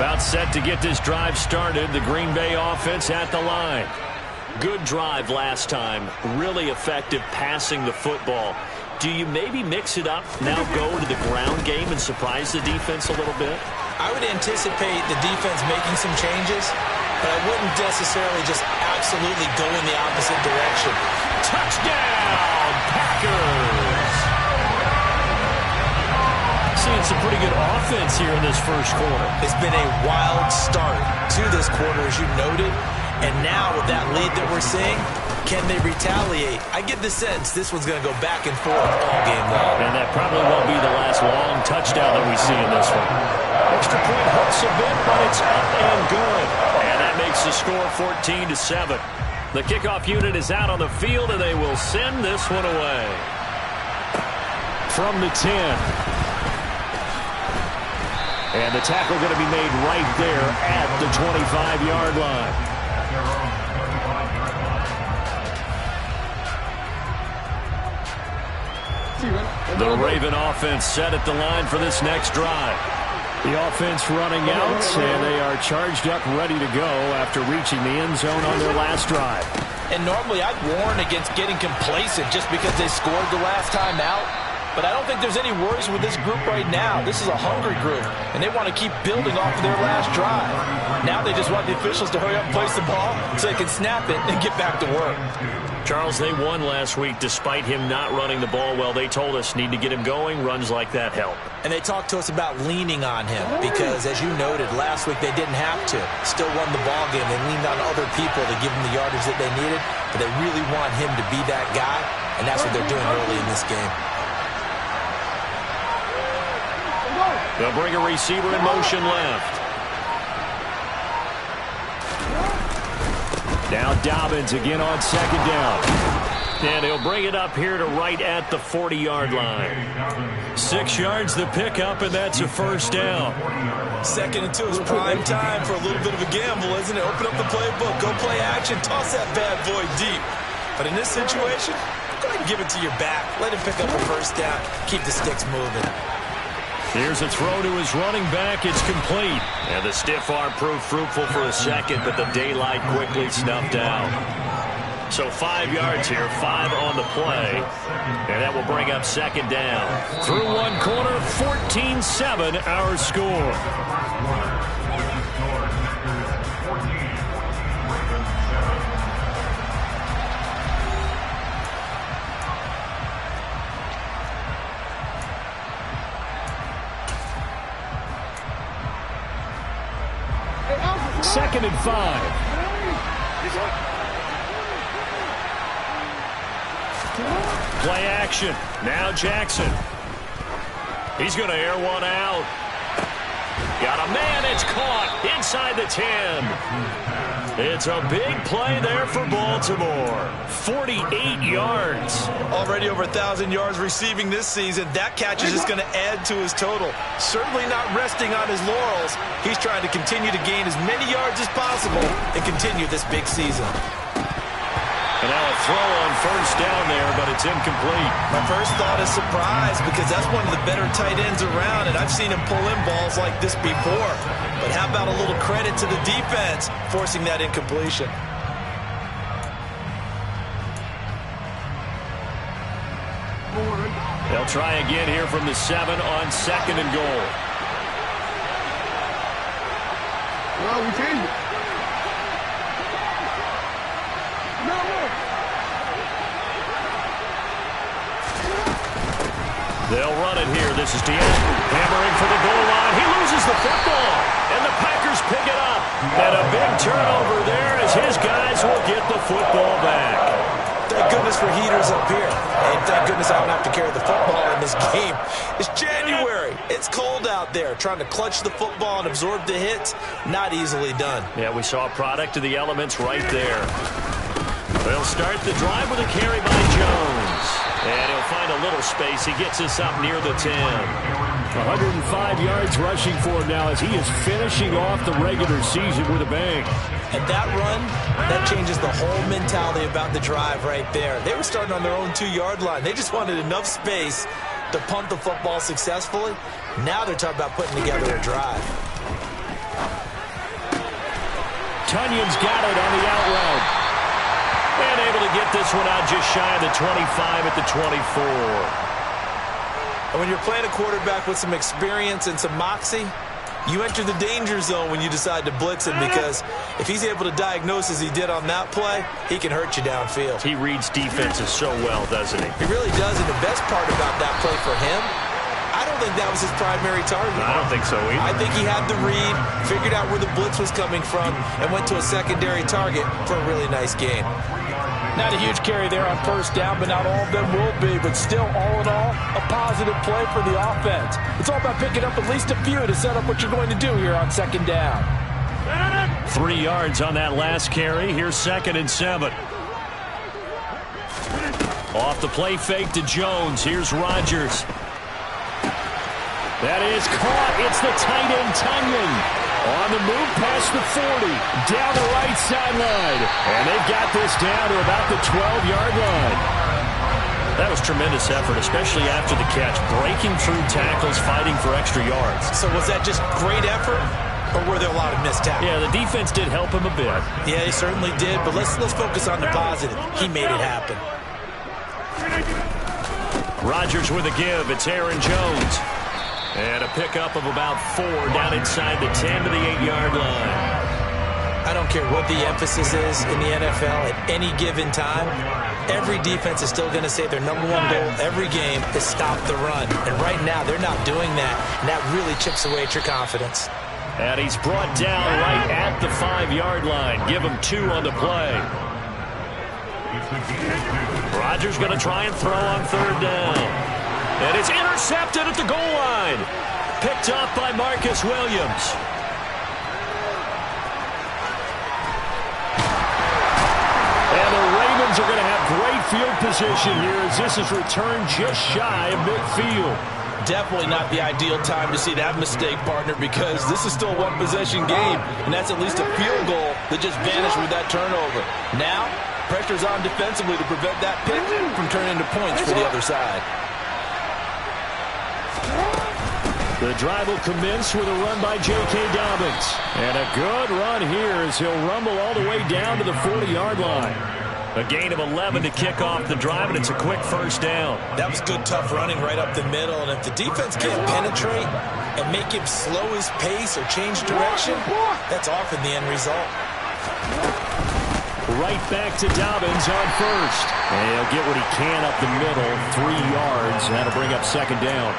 About set to get this drive started. The Green Bay offense at the line. Good drive last time. Really effective passing the football. Do you maybe mix it up, now go to the ground game and surprise the defense a little bit? I would anticipate the defense making some changes, but I wouldn't necessarily just absolutely go in the opposite direction. Touchdown, Packers! Seeing some pretty good offense here in this first quarter. It's been a wild start to this quarter, as you noted. And now with that lead that we're seeing, can they retaliate? I get the sense this one's going to go back and forth all game long. And that probably won't be the last long touchdown that we see in this one. Extra point hurts a bit, but it's up and good. And that makes the score 14-7. The kickoff unit is out on the field, and they will send this one away. From the 10. And the tackle going to be made right there at the 25-yard line. The Raven offense set at the line for this next drive. The offense running out, and they are charged up, ready to go after reaching the end zone on their last drive. And normally I'd warn against getting complacent just because they scored the last time out. But I don't think there's any worries with this group right now. This is a hungry group, and they want to keep building off of their last drive. Now they just want the officials to hurry up and place the ball so they can snap it and get back to work. Charles, they won last week despite him not running the ball well. They told us need to get him going. Runs like that help. And they talked to us about leaning on him because, as you noted, last week they didn't have to. Still won the ball game. They leaned on other people to give them the yardage that they needed, but they really want him to be that guy, and that's what they're doing early in this game. They'll bring a receiver in motion left. Now Dobbins again on second down. And he'll bring it up here to right at the 40-yard line. 6 yards the pickup, and that's a first down. 2nd and 2 is prime time for a little bit of a gamble, isn't it? Open up the playbook, go play action, toss that bad boy deep. But in this situation, go ahead and give it to your back. Let him pick up a first down. Keep the sticks moving. Here's a throw to his running back. It's complete. And the stiff arm proved fruitful for a second, but the daylight quickly snuffed out. So 5 yards here, 5 on the play. And that will bring up second down. Through one quarter, 14-7 our score. Second and 5. Play action. Now Jackson. He's going to air one out. Got a man. It's caught inside the 10. It's a big play there for Baltimore. 48 yards. Already over 1,000 yards receiving this season. That catch is just going to add to his total. Certainly not resting on his laurels. He's trying to continue to gain as many yards as possible and continue this big season. And now a throw on first down there, but it's incomplete. My first thought is surprise because that's one of the better tight ends around, and I've seen him pull in balls like this before. But how about a little credit to the defense forcing that incompletion? They'll try again here from the 7 on second and goal. Well, we changed it. They'll run it here. This is Diaz hammering for the goal line. He loses the football, and the Packers pick it up. And a big turnover there as his guys will get the football back. Thank goodness for heaters up here. And thank goodness I don't have to carry the football in this game. It's January. It's cold out there. Trying to clutch the football and absorb the hits, not easily done. Yeah, we saw a product of the elements right there. They'll start the drive with a carry by Jones. And he'll find a little space. He gets us up near the 10. 105 yards rushing for him now as he is finishing off the regular season with a bang. And that run, that changes the whole mentality about the drive right there. They were starting on their own 2-yard line. They just wanted enough space to punt the football successfully. Now they're talking about putting together a drive. Tunyon's got it on the out route. And able to get this one out just shy of the 25 at the 24. And when you're playing a quarterback with some experience and some moxie, you enter the danger zone when you decide to blitz him, because if he's able to diagnose as he did on that play, he can hurt you downfield. He reads defenses so well, doesn't he? He really does, and the best part about that play for him, I don't think that was his primary target. I don't think so either. I think he had the read, figured out where the blitz was coming from, and went to a secondary target for a really nice gain. Not a huge carry there on first down, but not all of them will be. But still, all in all, a positive play for the offense. It's all about picking up at least a few to set up what you're going to do here on second down. 3 yards on that last carry. Here's 2nd and 7. Off the play fake to Jones. Here's Rodgers. That is caught. It's the tight end, Tunyon. On the move past the 40, down the right sideline. And they've got this down to about the 12-yard line. That was tremendous effort, especially after the catch. Breaking through tackles, fighting for extra yards. So was that just great effort, or were there a lot of missed tackles? Yeah, the defense did help him a bit. Yeah, he certainly did, but let's focus on the positive. He made it happen. Rodgers with a give. It's Aaron Jones. And a pickup of about 4 down inside the 10 to the 8-yard line. I don't care what the emphasis is in the NFL at any given time. Every defense is still going to say their number one goal every game is stop the run. And right now, they're not doing that, and that really chips away at your confidence. And he's brought down right at the 5-yard line. Give him 2 on the play. Rodgers going to try and throw on 3rd down. And it's intercepted at the goal line. Picked up by Marcus Williams. And the Ravens are going to have great field position here as this is returned just shy of midfield. Definitely not the ideal time to see that mistake, partner, because this is still a one-possession game, and that's at least a field goal that just vanished with that turnover. Now, pressure's on defensively to prevent that pick from turning into points for the other side. The drive will commence with a run by J.K. Dobbins. And a good run here as he'll rumble all the way down to the 40-yard line. A gain of 11 to kick off the drive, and it's a quick 1st down. That was good, tough running right up the middle. And if the defense can't penetrate and make him slow his pace or change direction, that's often the end result. Right back to Dobbins on 1st. And he'll get what he can up the middle, 3 yards. And that'll bring up 2nd down.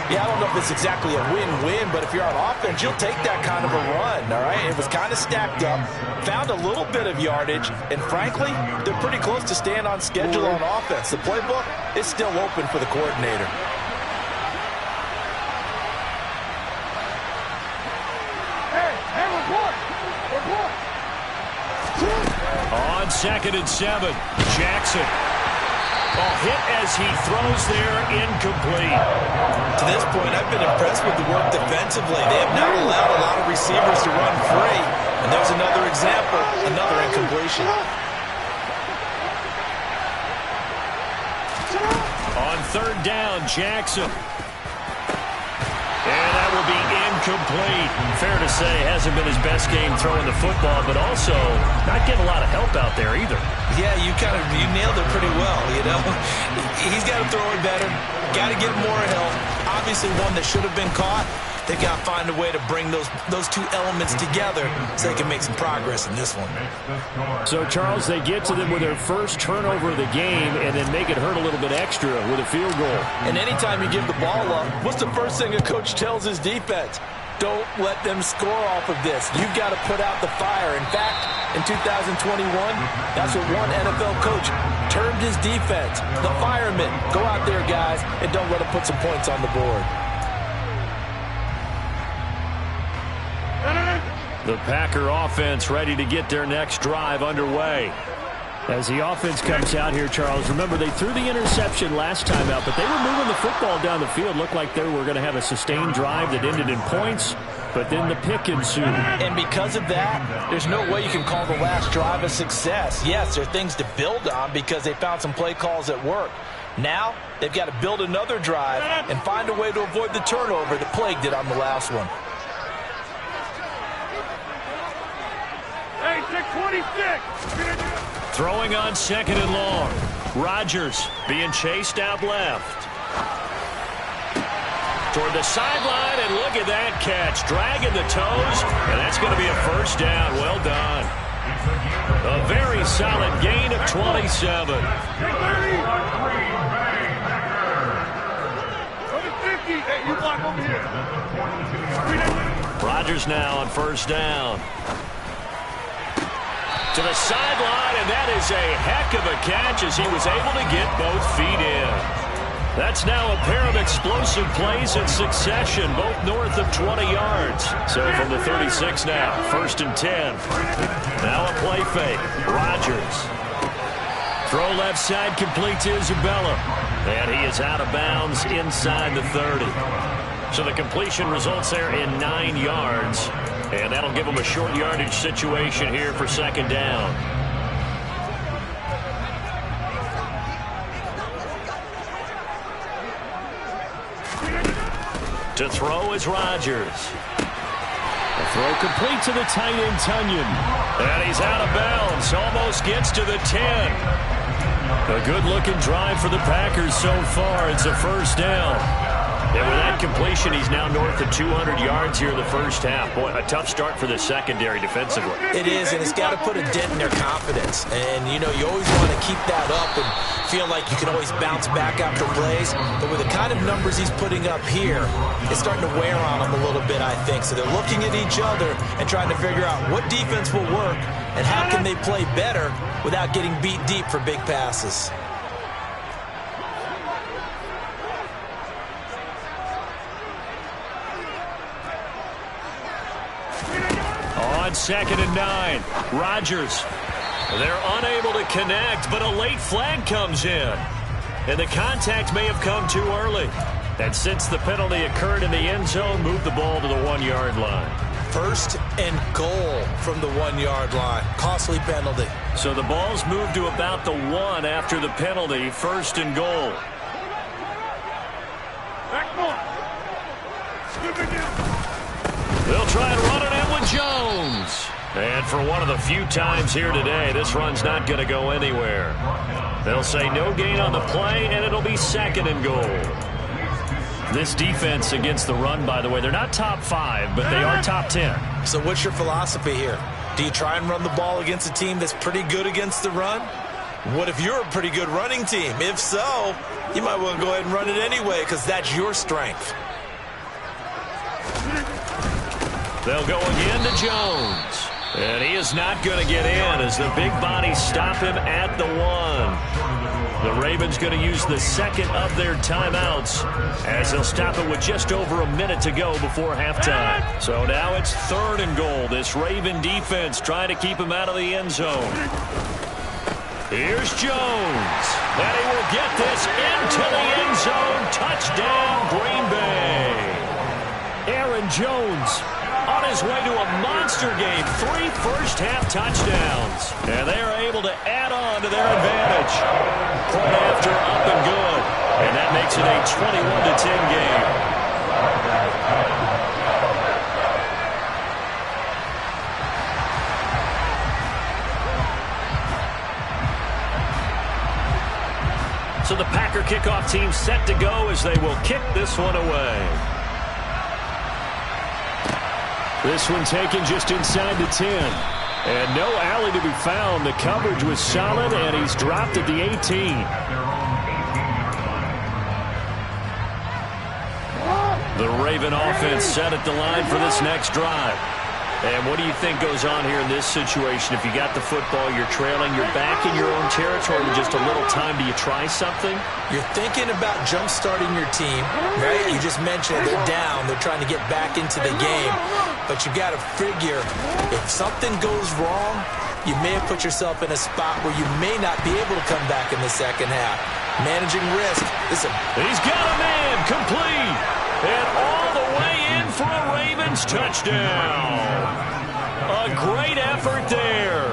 Yeah, I don't know if it's exactly a win-win, but if you're on offense, you'll take that kind of a run, all right? It was kind of stacked up, found a little bit of yardage, and frankly, they're pretty close to staying on schedule on offense. The playbook is still open for the coordinator. On 2nd and 7, Jackson. Oh, hit as he throws there, incomplete. To this point, I've been impressed with the work defensively. They have not allowed a lot of receivers to run free. And there's another example, another incompletion. On 3rd down, Jackson. And that will be incomplete. Fair to say, hasn't been his best game throwing the football, but also not getting a lot of help out there either. Yeah, you nailed it pretty well, you know. He's got to throw it better. Got to get more help. Obviously one that should have been caught. They've got to find a way to bring those 2 elements together so they can make some progress in this one. So, Charles, they get to them with their first turnover of the game and then make it hurt a little bit extra with a field goal. And anytime you give the ball up, what's the first thing a coach tells his defense? Don't let them score off of this. You've got to put out the fire. In fact, in 2021, that's what one NFL coach termed his defense. The firemen. Go out there, guys, and don't let them put some points on the board. The Packer offense ready to get their next drive underway. As the offense comes out here, Charles, remember they threw the interception last time out, but they were moving the football down the field. Looked like they were going to have a sustained drive that ended in points, but then the pick ensued. And because of that, there's no way you can call the last drive a success. Yes, there are things to build on because they found some play calls that work. Now, they've got to build another drive and find a way to avoid the turnover that plagued it on the last one. Throwing on 2nd and long. Rodgers being chased out left. Toward the sideline, and look at that catch. Dragging the toes, and that's going to be a first down. Well done. A very solid gain of 27. Rodgers now on first down. To the sideline, and that is a heck of a catch as he was able to get both feet in. That's now a pair of explosive plays in succession, both north of 20 yards. So from the 36 now, 1st and 10. Now a play fake. Rodgers. Throw left side, complete to Isabella. And he is out of bounds inside the 30. So the completion results there in 9 yards. And that'll give him a short yardage situation here for 2nd down. To throw is Rodgers. The throw complete to the tight end, Tunyon. And he's out of bounds. Almost gets to the 10. A good-looking drive for the Packers so far. It's a first down. And with that completion, he's now north of 200 yards here in the first half. Boy, a tough start for the secondary defensively. It is, and it's got to put a dent in their confidence. And, you know, you always want to keep that up and feel like you can always bounce back after plays. But with the kind of numbers he's putting up here, it's starting to wear on them a little bit, I think. So they're looking at each other and trying to figure out what defense will work and how can they play better without getting beat deep for big passes. On 2nd and 9, Rodgers. They're unable to connect, but a late flag comes in. And the contact may have come too early. And since the penalty occurred in the end zone, moved the ball to the 1-yard line. 1st and goal from the 1-yard line. Costly penalty. So the ball's moved to about the 1 after the penalty. 1st and goal. They'll try and run it in with Jones. And for one of the few times here today, this run's not going to go anywhere. They'll say no gain on the play, and it'll be 2nd and goal. This defense against the run, by the way, they're not top 5, but they are top 10. So what's your philosophy here? Do you try and run the ball against a team that's pretty good against the run? What if you're a pretty good running team? If so, you might want to go ahead and run it anyway because that's your strength. They'll go again to Jones. And he is not going to get in as the big bodies stop him at the 1. The Ravens going to use the 2nd of their timeouts as they'll stop it with just over a minute to go before halftime. So now it's 3rd and goal. This Raven defense trying to keep him out of the end zone. Here's Jones. And he will get this into the end zone. Touchdown, Green Bay. Aaron Jones on his way to a monster game. 3 first-half touchdowns. And they are able to add on to their advantage. Point after, up and good. And that makes it a 21-10 game. So the Packer kickoff team set to go as they will kick this one away. This one taken just inside the 10. And no alley to be found. The coverage was solid, and he's dropped at the 18. The Raven offense set at the line for this next drive. And what do you think goes on here in this situation? If you got the football, you're trailing, you're back in your own territory with just a little time. Do you try something? You're thinking about jump-starting your team, right? You just mentioned they're down. They're trying to get back into the game. But you got to figure if something goes wrong, you may have put yourself in a spot where you may not be able to come back in the second half. Managing risk. Listen. He's got a man complete. And all the way in for a Ravens touchdown. A great effort there.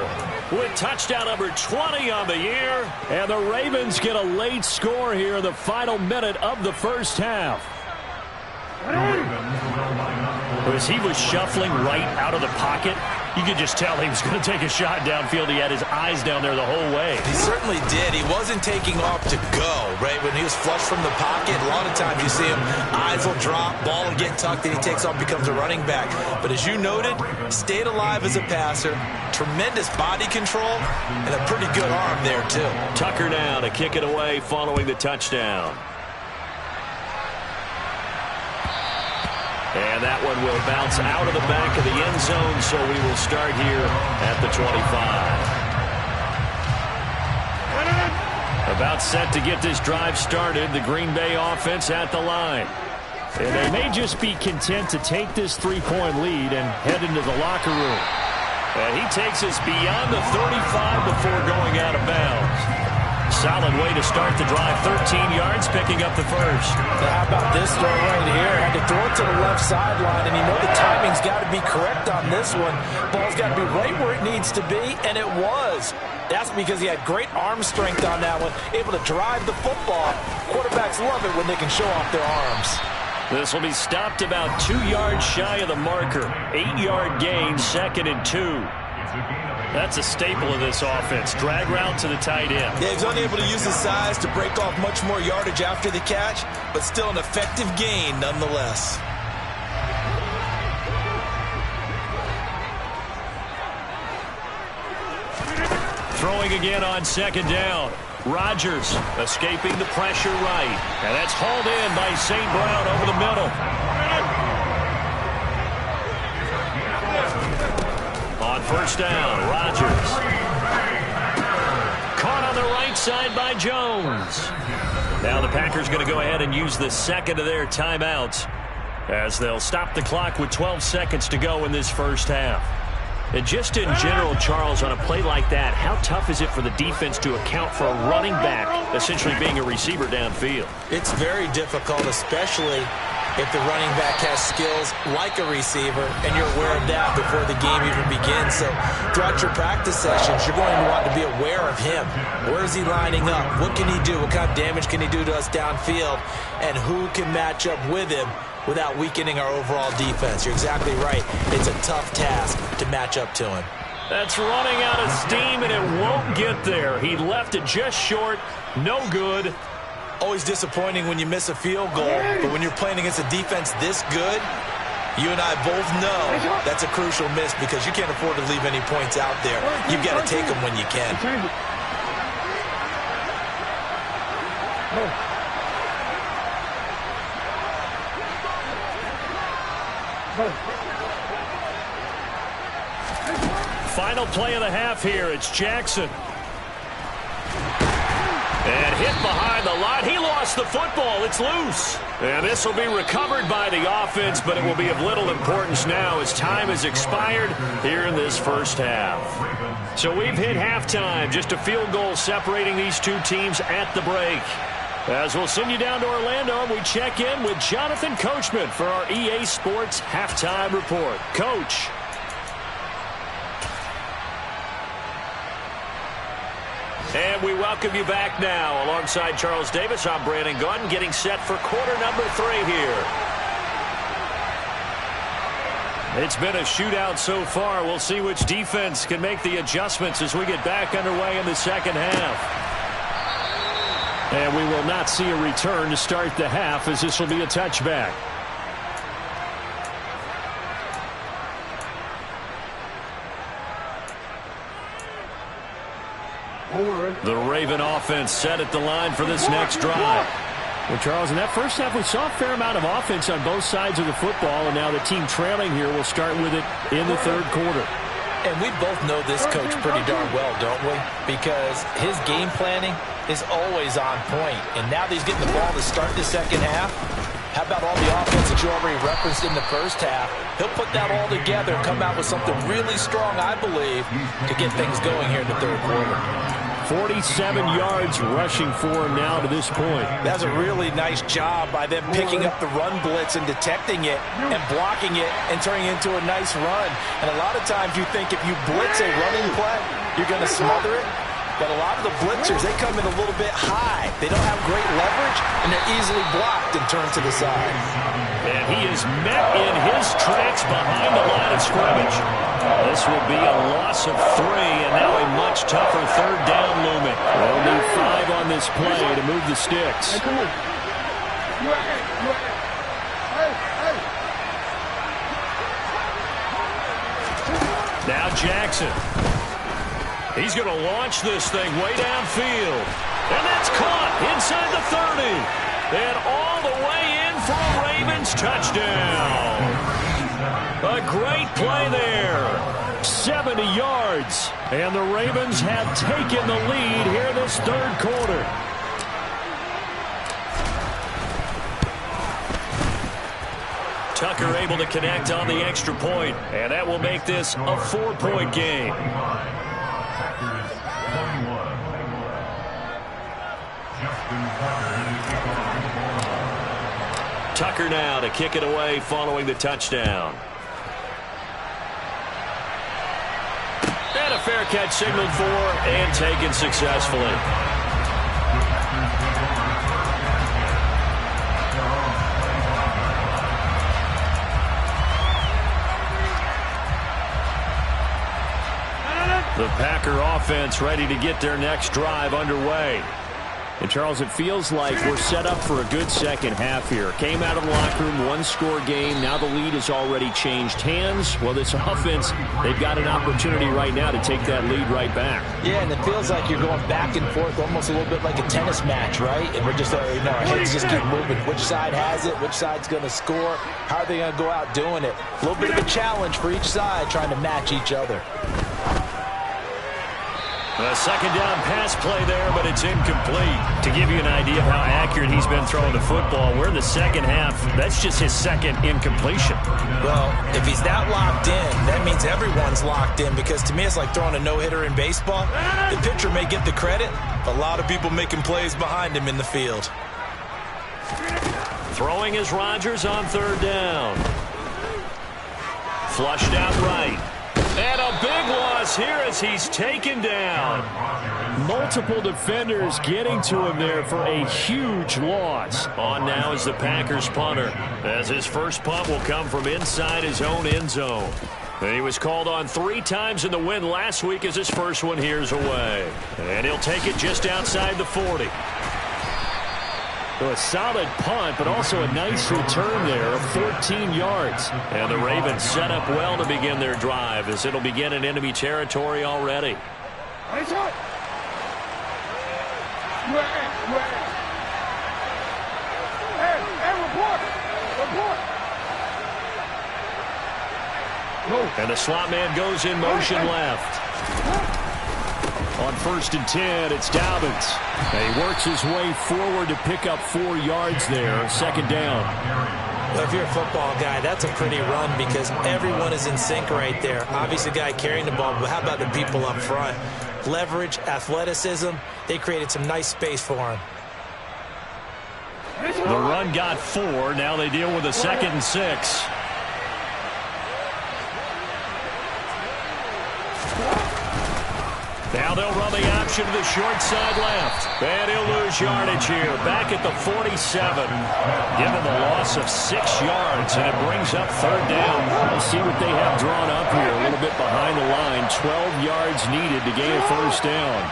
With touchdown number 20 on the year. And the Ravens get a late score here in the final minute of the first half. As he was shuffling right out of the pocket, You could just tell he was going to take a shot downfield. He had his eyes down there the whole way. He certainly did. He wasn't taking off to go, right? When he was flush from the pocket, a lot of times you see him, eyes will drop, ball will get tucked, and he takes off, becomes a running back. But as you noted, stayed alive as a passer, tremendous body control, and a pretty good arm there, too. Tucker now to kick it away following the touchdown. And that one will bounce out of the back of the end zone, so we will start here at the 25. About set to get this drive started, the Green Bay offense at the line. And they may just be content to take this 3-point lead and head into the locker room. And he takes us beyond the 35 before going out of bounds. Solid way to start the drive. 13 yards, picking up the first. Now, how about this throw right here? Had to throw it to the left sideline, and you know the timing's got to be correct on this one. Ball's got to be right where it needs to be, and it was. That's because he had great arm strength on that one, able to drive the football. Quarterbacks love it when they can show off their arms. This will be stopped about 2 yards shy of the marker. 8-yard gain, 2nd and 2. That's a staple of this offense. Drag route to the tight end. Yeah, he's unable to use his size to break off much more yardage after the catch, but still an effective gain nonetheless. Throwing again on 2nd down. Rodgers escaping the pressure right. And that's hauled in by St. Brown over the middle. On 1st down, Rodgers. Caught on the right side by Jones. Now the Packers going to go ahead and use the 2nd of their timeouts as they'll stop the clock with 12 seconds to go in this first half. And just in general, Charles, on a play like that, how tough is it for the defense to account for a running back essentially being a receiver downfield? It's very difficult, especially if the running back has skills like a receiver, and you're aware of that before the game even begins. So throughout your practice sessions, you're going to want to be aware of him. Where is he lining up? What can he do? What kind of damage can he do to us downfield? And who can match up with him without weakening our overall defense? You're exactly right. It's a tough task to match up to him. That's running out of steam, and it won't get there. He left it just short. No good. Always disappointing when you miss a field goal, but when you're playing against a defense this good, you and I both know that's a crucial miss because you can't afford to leave any points out there. You've got to take them when you can. Final play of the half here. It's Jackson. And hit behind the line. He lost the football. It's loose. And this will be recovered by the offense, but it will be of little importance now as time has expired here in this first half. So we've hit halftime. Just a field goal separating these two teams at the break. As we'll send you down to Orlando, we check in with Jonathan Coachman for our EA Sports Halftime Report. Coach. And we welcome you back now. Alongside Charles Davis, I'm Brandon Gunn, getting set for quarter number 3 here. It's been a shootout so far. We'll see which defense can make the adjustments as we get back underway in the second half. And we will not see a return to start the half, as this will be a touchback. The Raven offense set at the line for this next drive. Well, Charles, in that first half, we saw a fair amount of offense on both sides of the football, and now the team trailing here will start with it in the third quarter. And we both know this coach pretty darn well, don't we? Because his game planning is always on point. And now that he's getting the ball to start the second half, how about all the offense that you already referenced in the first half? He'll put that all together and come out with something really strong, I believe, to get things going here in the third quarter. 47 yards rushing for him now to this point. That's a really nice job by them picking up the run blitz and detecting it and blocking it and turning it into a nice run. And a lot of times you think if you blitz a running play, you're going to smother it. But a lot of the blitzers, they come in a little bit high. They don't have great leverage, and they're easily blocked and turned to the side. And he is met in his tracks behind the line of scrimmage. This will be a loss of 3, and now a much tougher third down looming. They'll need 5 on this play to move the sticks. Hey, come on. Now Jackson. He's going to launch this thing way downfield. And that's caught inside the 30. And all the way in for a Ravens touchdown. A great play there. 70 yards. And the Ravens have taken the lead here this third quarter. Tucker able to connect on the extra point, and that will make this a 4-point game. Tucker now to kick it away following the touchdown. And a fair catch signaled for and taken successfully. The Packer offense ready to get their next drive underway. And, Charles, it feels like we're set up for a good second half here. Came out of the locker room, one-score game. Now the lead has already changed hands. Well, this offense, they've got an opportunity right now to take that lead right back. Yeah, and it feels like you're going back and forth, almost a little bit like a tennis match, right? And we're just, our heads just keep moving. Which side has it? Which side's going to score? How are they going to go out doing it? A little bit of a challenge for each side, trying to match each other. A second down pass play there, but it's incomplete. To give you an idea of how accurate he's been throwing the football, we're in the second half. That's just his second incompletion. Well, if he's that locked in, that means everyone's locked in, because to me it's like throwing a no-hitter in baseball. The pitcher may get the credit, a lot of people making plays behind him in the field. Throwing is Rodgers on third down. Flushed out right. And a big loss here as he's taken down. Multiple defenders getting to him there for a huge loss. On now is the Packers punter, as his first punt will come from inside his own end zone. And he was called on 3 times in the win last week as his first one here's away. And he'll take it just outside the 40. So a solid punt, but also a nice return there of 14 yards. And the Ravens set up well to begin their drive, as it'll begin in enemy territory already. Nice shot. Hey, report. And the slot man goes in motion left. On 1st and 10, it's Dobbins. And he works his way forward to pick up 4 yards there. Second down. Well, if you're a football guy, that's a pretty run, because everyone is in sync right there. Obviously, the guy carrying the ball, but how about the people up front? Leverage, athleticism, they created some nice space for him. The run got 4. Now they deal with a 2nd and 6. Now they'll run the option to the short side left. And he'll lose yardage here. Back at the 47. Give him a loss of 6 yards, and it brings up third down. Let's see what they have drawn up here. A little bit behind the line. 12 yards needed to gain a first down.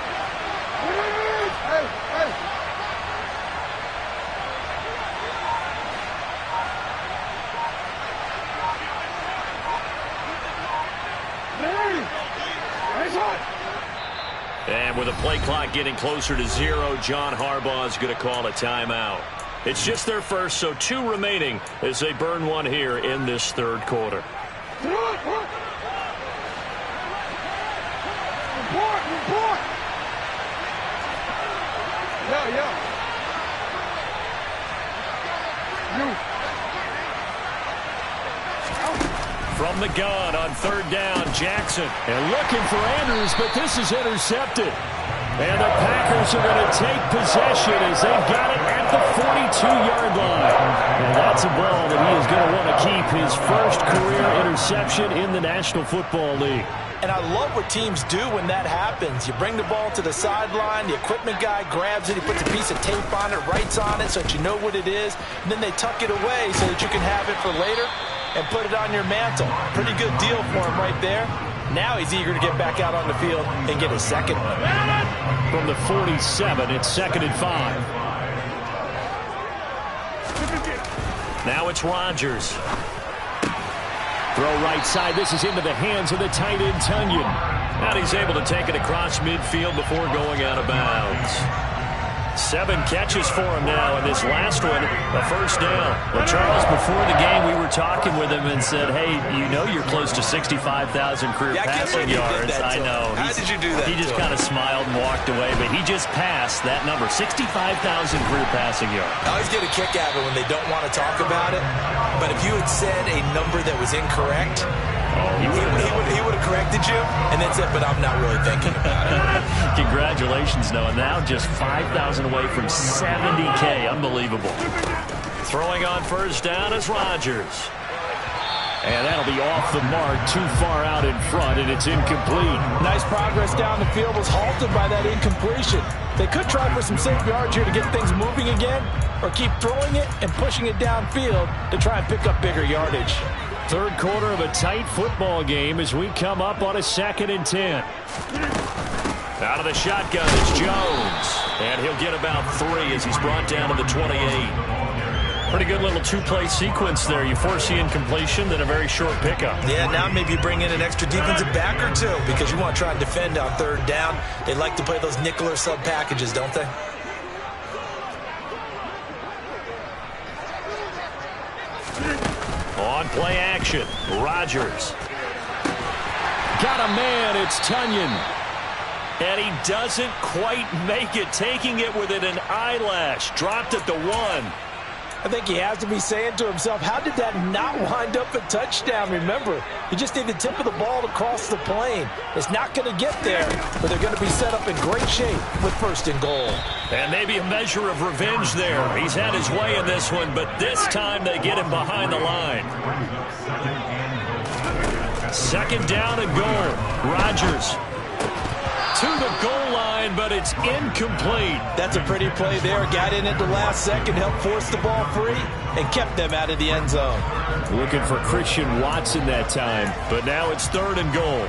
And with the play clock getting closer to 0, John Harbaugh is going to call a timeout. It's just their first, so 2 remaining as they burn one here in this third quarter. Report. Yeah. From the gun on third down, Jackson. And looking for Andrews, but this is intercepted. And the Packers are going to take possession as they've got it at the 42-yard line. And that's a ball that he is going to want to keep, his first career interception in the National Football League. And I love what teams do when that happens. You bring the ball to the sideline, the equipment guy grabs it, he puts a piece of tape on it, writes on it so that you know what it is, and then they tuck it away so that you can have it for later and put it on your mantle. Pretty good deal for him right there. Now he's eager to get back out on the field and get a second one. From the 47, it's 2nd and 5. Now it's Rodgers. Throw right side. This is into the hands of the tight end, Tonyan. And he's able to take it across midfield before going out of bounds. 7 catches for him now, and this last one, a first down. Well, Charles, before the game, we were talking with him and said, hey, you know you're close to 65,000 career passing yards. I know. How did you do that? He just kind of smiled and walked away, but he just passed that number, 65,000 career passing yards. I always get a kick out of it when they don't want to talk about it, but if you had said a number that was incorrect, he would have corrected you and then said, but I'm not really thinking about it. Congratulations, Noah. Now just 5,000 away from 70K. Unbelievable. Throwing on first down is Rodgers. And that'll be off the mark, too far out in front, and it's incomplete. Nice progress down the field, was halted by that incompletion. They could try for some safe yards here to get things moving again, or keep throwing it and pushing it downfield to try and pick up bigger yardage. Third quarter of a tight football game as we come up on a 2nd and 10. Out of the shotgun is Jones. And he'll get about 3 as he's brought down to the 28. Pretty good little two-play sequence there. You force the incompletion, then a very short pickup. Yeah, now maybe you bring in an extra defensive back or two because you want to try and defend on 3rd down. They like to play those nickel or sub packages, don't they? On play action, Rodgers. Got a man, it's Tonyan. And he doesn't quite make it, taking it within an eyelash. Dropped at the 1. I think he has to be saying to himself, how did that not wind up a touchdown? Remember, you just need the tip of the ball to cross the plane. It's not going to get there, but they're going to be set up in great shape with 1st and goal. And maybe a measure of revenge there. He's had his way in this one, but this time they get him behind the line. 2nd down and goal. Rodgers to the goal line, but it's incomplete. That's a pretty play there. Got in at the last second, helped force the ball free, and kept them out of the end zone. Looking for Christian Watson that time. But now it's 3rd and goal.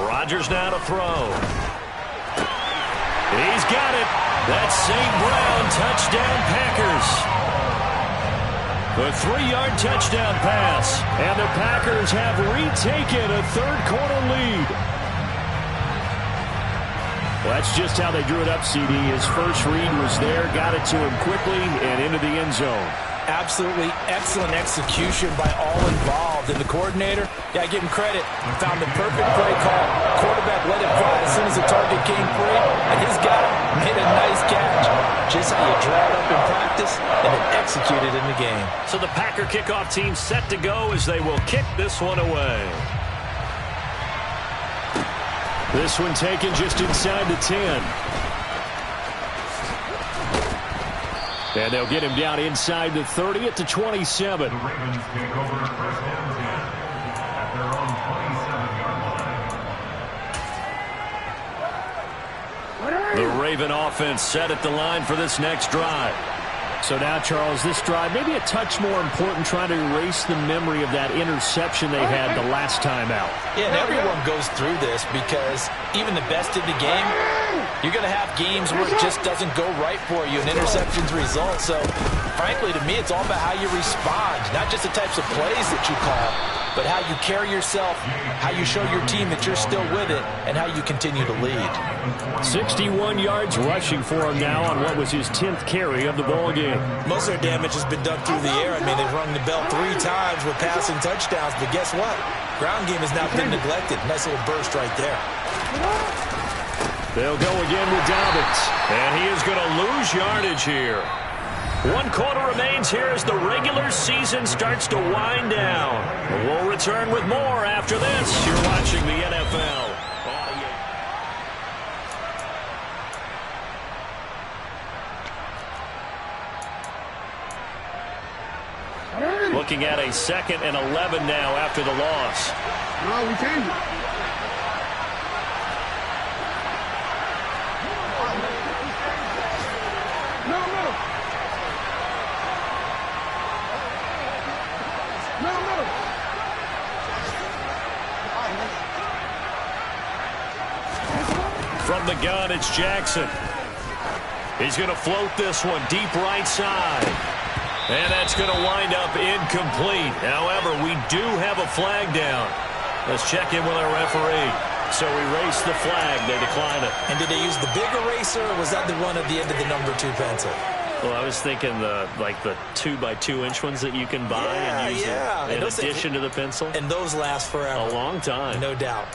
Rodgers now to throw. He's got it. That's St. Brown, touchdown Packers. A 3-yard touchdown pass. And the Packers have retaken a 3rd quarter lead. Well, that's just how they drew it up, CD. His first read was there, got it to him quickly, and into the end zone. Absolutely excellent execution by all involved. And the coordinator, yeah, I give him credit, found the perfect play call. Quarterback let it fly as soon as the target came free, and his guy made a nice catch. Just how you draw it up in practice and then execute it in the game. So the Packer kickoff team set to go as they will kick this one away. This one taken just inside the 10. And they'll get him down inside the 30 at the 27. The Raven offense set at the line for this next drive. So now, Charles, this drive maybe a touch more important, trying to erase the memory of that interception they had the last time out. Yeah, and everyone goes through this because even the best in the game, you're going to have games where it just doesn't go right for you, and interceptions result. So, frankly, to me, it's all about how you respond, not just the types of plays that you call, but how you carry yourself, how you show your team that you're still with it, and how you continue to lead. 61 yards rushing for him now on what was his 10th carry of the ball game. Most of their damage has been done through the air. I mean, they've rung the bell 3 times with passing touchdowns, but guess what? Ground game has not been neglected. Nice little burst right there. They'll go again with Dobbins. And he is going to lose yardage here. 1 quarter remains here as the regular season starts to wind down. We'll return with more after this. You're watching the NFL. Looking at a 2nd and 11 now after the loss. No, we changed it. From the gun, it's Jackson. He's going to float this one deep right side. And that's going to wind up incomplete. However, we do have a flag down. Let's check in with our referee. So erase the flag. They decline it. And did they use the big eraser, or was that the one at the end of the number 2 pencil? Well, I was thinking the 2x2-inch ones that you can buy and use in addition to the pencil. And those last forever. A long time. No doubt.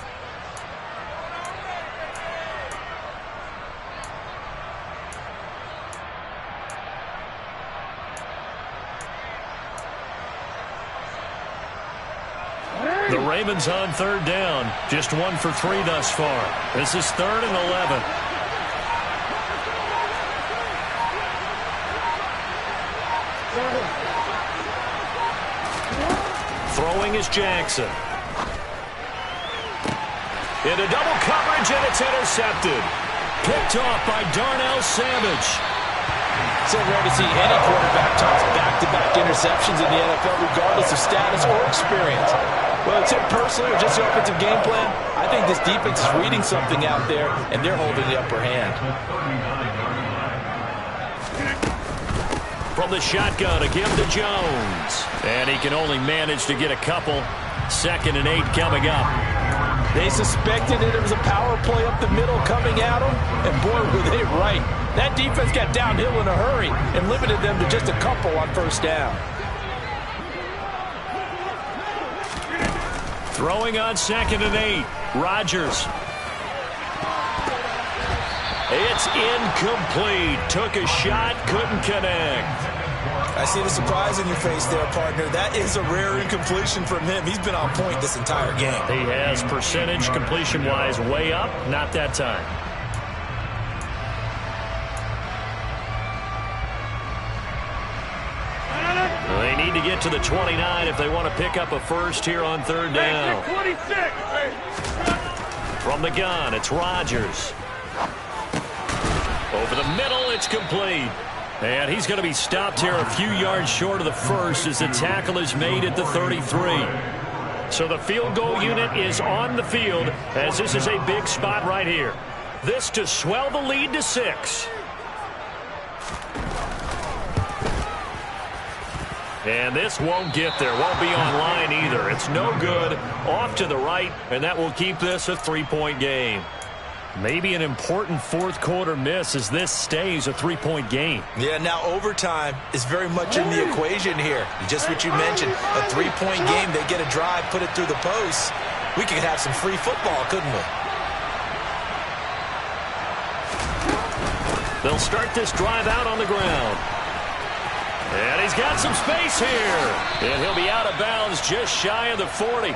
The Ravens on 3rd down. Just 1 for 3 thus far. This is 3rd and 11. Throwing is Jackson. Into double coverage, and it's intercepted. Picked off by Darnell Savage. So rare to see any quarterback toss back-to-back interceptions in the NFL, regardless of status or experience. Well, it's him personally or just the offensive game plan. I think this defense is reading something out there, and they're holding the upper hand. From the shotgun, a give to Jones. And he can only manage to get a couple. 2nd and 8 coming up. They suspected that it was a power play up the middle coming at them, and boy, were they right. That defense got downhill in a hurry and limited them to just a couple on 1st down. Throwing on 2nd and 8. Rodgers. It's incomplete. Took a shot, couldn't connect. I see the surprise in your face there, partner. That is a rare incompletion from him. He's been on point this entire game. He has percentage completion-wise way up. Not that time. They need to get to the 29 if they want to pick up a first here on 3rd down. 26. From the gun, it's Rodgers. Over the middle, it's complete. And he's going to be stopped here a few yards short of the first as the tackle is made at the 33. So the field goal unit is on the field as this is a big spot right here. This to swell the lead to 6. And this won't get there. Won't be online either. It's no good. Off to the right, and that will keep this a 3-point game. Maybe an important 4th quarter miss as this stays a 3-point game. Yeah, now overtime is very much in the equation here. Just what you mentioned, a 3-point game. They get a drive, put it through the post. We could have some free football, couldn't we? They'll start this drive out on the ground. And he's got some space here. And he'll be out of bounds just shy of the 40.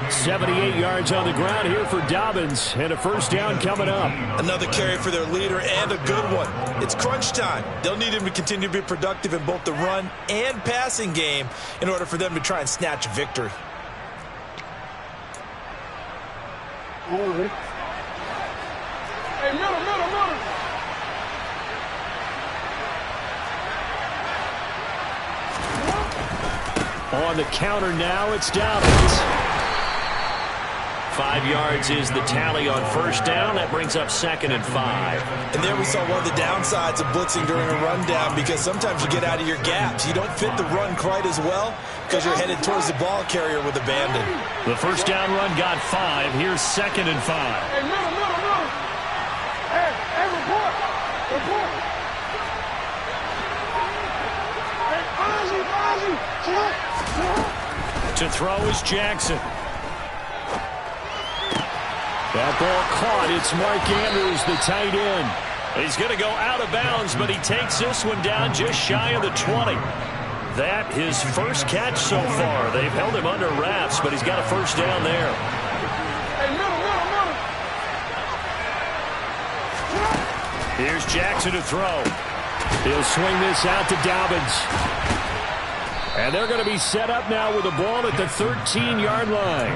78 yards on the ground here for Dobbins. And a first down coming up. Another carry for their leader and a good one. It's crunch time. They'll need him to continue to be productive in both the run and passing game in order for them to try and snatch a victory. Hey, middle. On the counter now, it's Dobbins. 5 yards is the tally on first down. That brings up 2nd and 5. And there we saw one of the downsides of blitzing during a rundown, because sometimes you get out of your gaps. You don't fit the run quite as well because you're headed towards the ball carrier with abandon. The first down run got 5. Here's 2nd and 5. Hey, middle. Hey, report. Hey, Ozzie. To throw is Jackson. That ball caught. It's Mark Andrews, the tight end. He's going to go out of bounds, but he takes this one down just shy of the 20. That his first catch so far. They've held him under wraps, but he's got a first down there. Hey, middle. Here's Jackson to throw. He'll swing this out to Dobbins. And they're going to be set up now with the ball at the 13-yard line.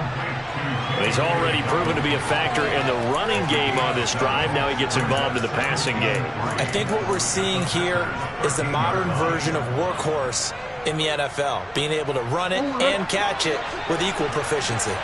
He's already proven to be a factor in the running game on this drive. Now he gets involved in the passing game. I think what we're seeing here is the modern version of workhorse in the NFL, being able to run it and catch it with equal proficiency.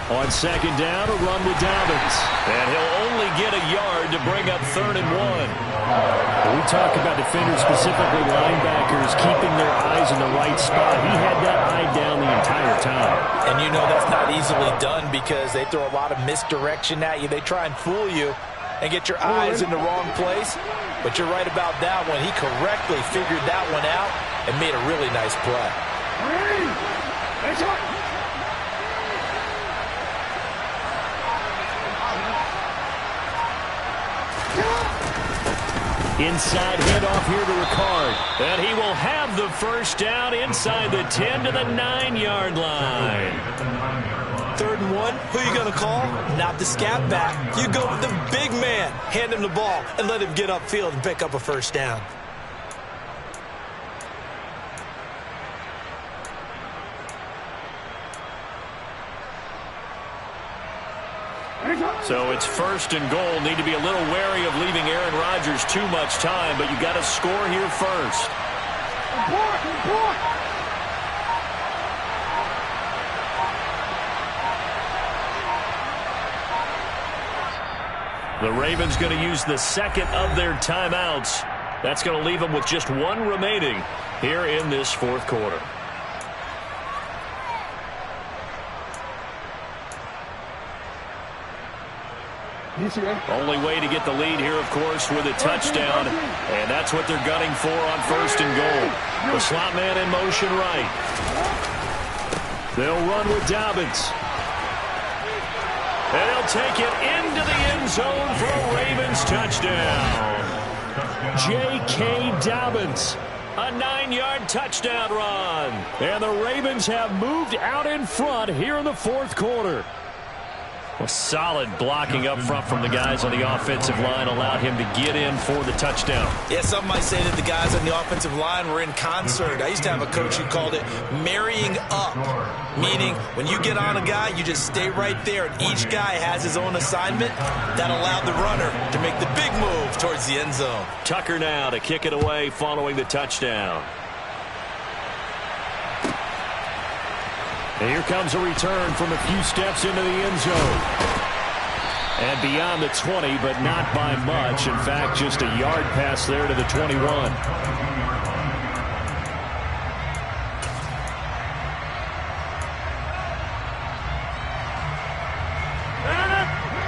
On second down, a run with Dobbins. And he'll only get a yard to bring up 3rd and 1. We talk about defenders, specifically linebackers, keeping their eyes in the right spot. He had that eye down the entire time. And you know that's not easily done because they throw a lot of misdirection at you. They try and fool you and get your eyes in the wrong place. But you're right about that one. He correctly figured that one out and made a really nice play. Inside handoff here to Ricard. And he will have the first down inside the 10 to the 9-yard line. 3rd and 1, who are you going to call? Not the scat back. You go with the big man. Hand him the ball and let him get upfield and pick up a first down. So it's 1st and goal. Need to be a little wary of leaving Aaron Rodgers too much time, but you got to score here first. The Ravens going to use the second of their timeouts. That's going to leave them with just one remaining here in this 4th quarter. Only way to get the lead here, of course, with a touchdown. And that's what they're gunning for on 1st and goal. The slot man in motion right. They'll run with Dobbins. And they'll take it into the end zone for a Ravens touchdown. J.K. Dobbins. A 9-yard touchdown run. And the Ravens have moved out in front here in the 4th quarter. Well, solid blocking up front from the guys on the offensive line allowed him to get in for the touchdown. Yeah, some might say that the guys on the offensive line were in concert. I used to have a coach who called it marrying up, meaning when you get on a guy, you just stay right there, and each guy has his own assignment. That allowed the runner to make the big move towards the end zone. Tucker now to kick it away following the touchdown. And here comes a return from a few steps into the end zone. And beyond the 20, but not by much. In fact, just a yard pass there to the 21.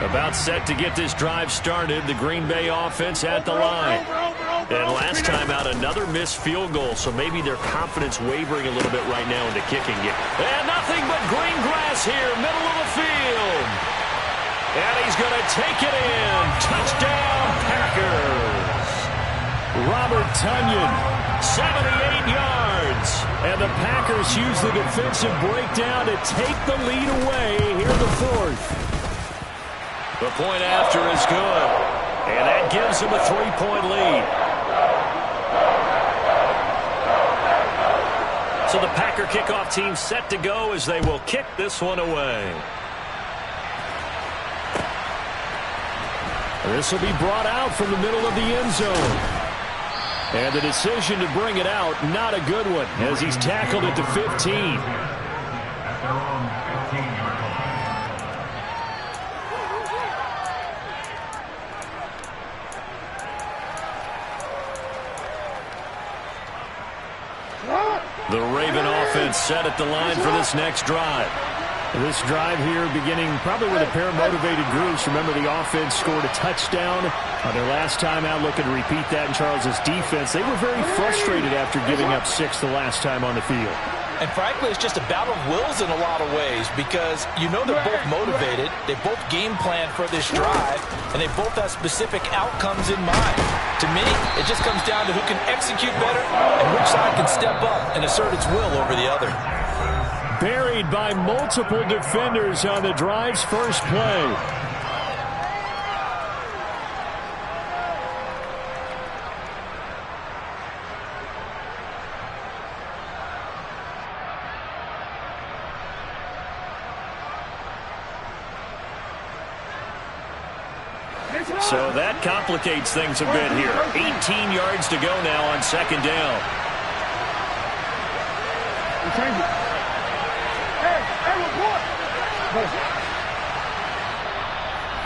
About set to get this drive started. The Green Bay offense at the line. And last time out, another missed field goal, so maybe their confidence wavering a little bit right now in the kicking game. And nothing but green grass here, middle of the field. And he's going to take it in. Touchdown, Packers. Robert Tonyan, 78 yards. And the Packers use the defensive breakdown to take the lead away here in the 4th. The point after is good. And that gives him a 3-point lead. So the Packer kickoff team set to go as they will kick this one away. This will be brought out from the middle of the end zone. And the decision to bring it out, not a good one, as he's tackled at the 15. The Raven offense set at the line for this next drive. This drive here beginning probably with a pair of motivated groups. Remember, the offense scored a touchdown on their last time out. Looking to repeat that in Charles's defense. They were very frustrated after giving up 6 the last time on the field. And frankly, it's just a battle of wills in a lot of ways because you know they're both motivated. They both game plan for this drive, and they both have specific outcomes in mind. To me, it just comes down to who can execute better and which side can step up and assert its will over the other. Buried by multiple defenders on the drive's first play. So that complicates things a bit here. 18 yards to go now on second down.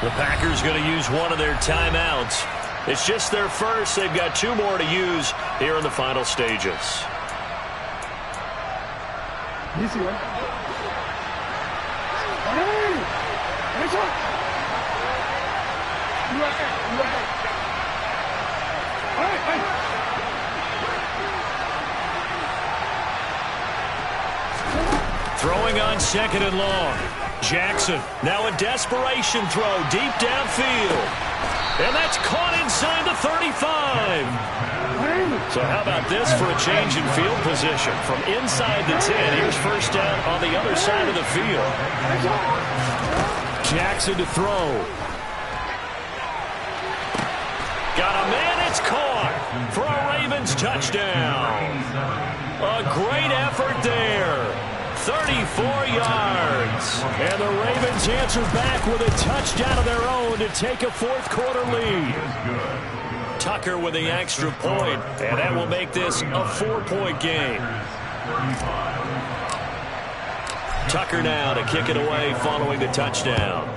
The Packers going to use one of their timeouts. It's just their first. They've got 2 more to use here in the final stages. Throwing on second and long. Jackson, now a desperation throw deep downfield. And that's caught inside the 35. So how about this for a change in field position? From inside the 10, here's first down on the other side of the field. Jackson to throw. Got a man, it's caught for a Ravens touchdown. A great effort there. 34 yards. And the Ravens answer back with a touchdown of their own to take a fourth-quarter lead. Tucker with the extra point, and that will make this a 4-point game. Tucker now to kick it away following the touchdown.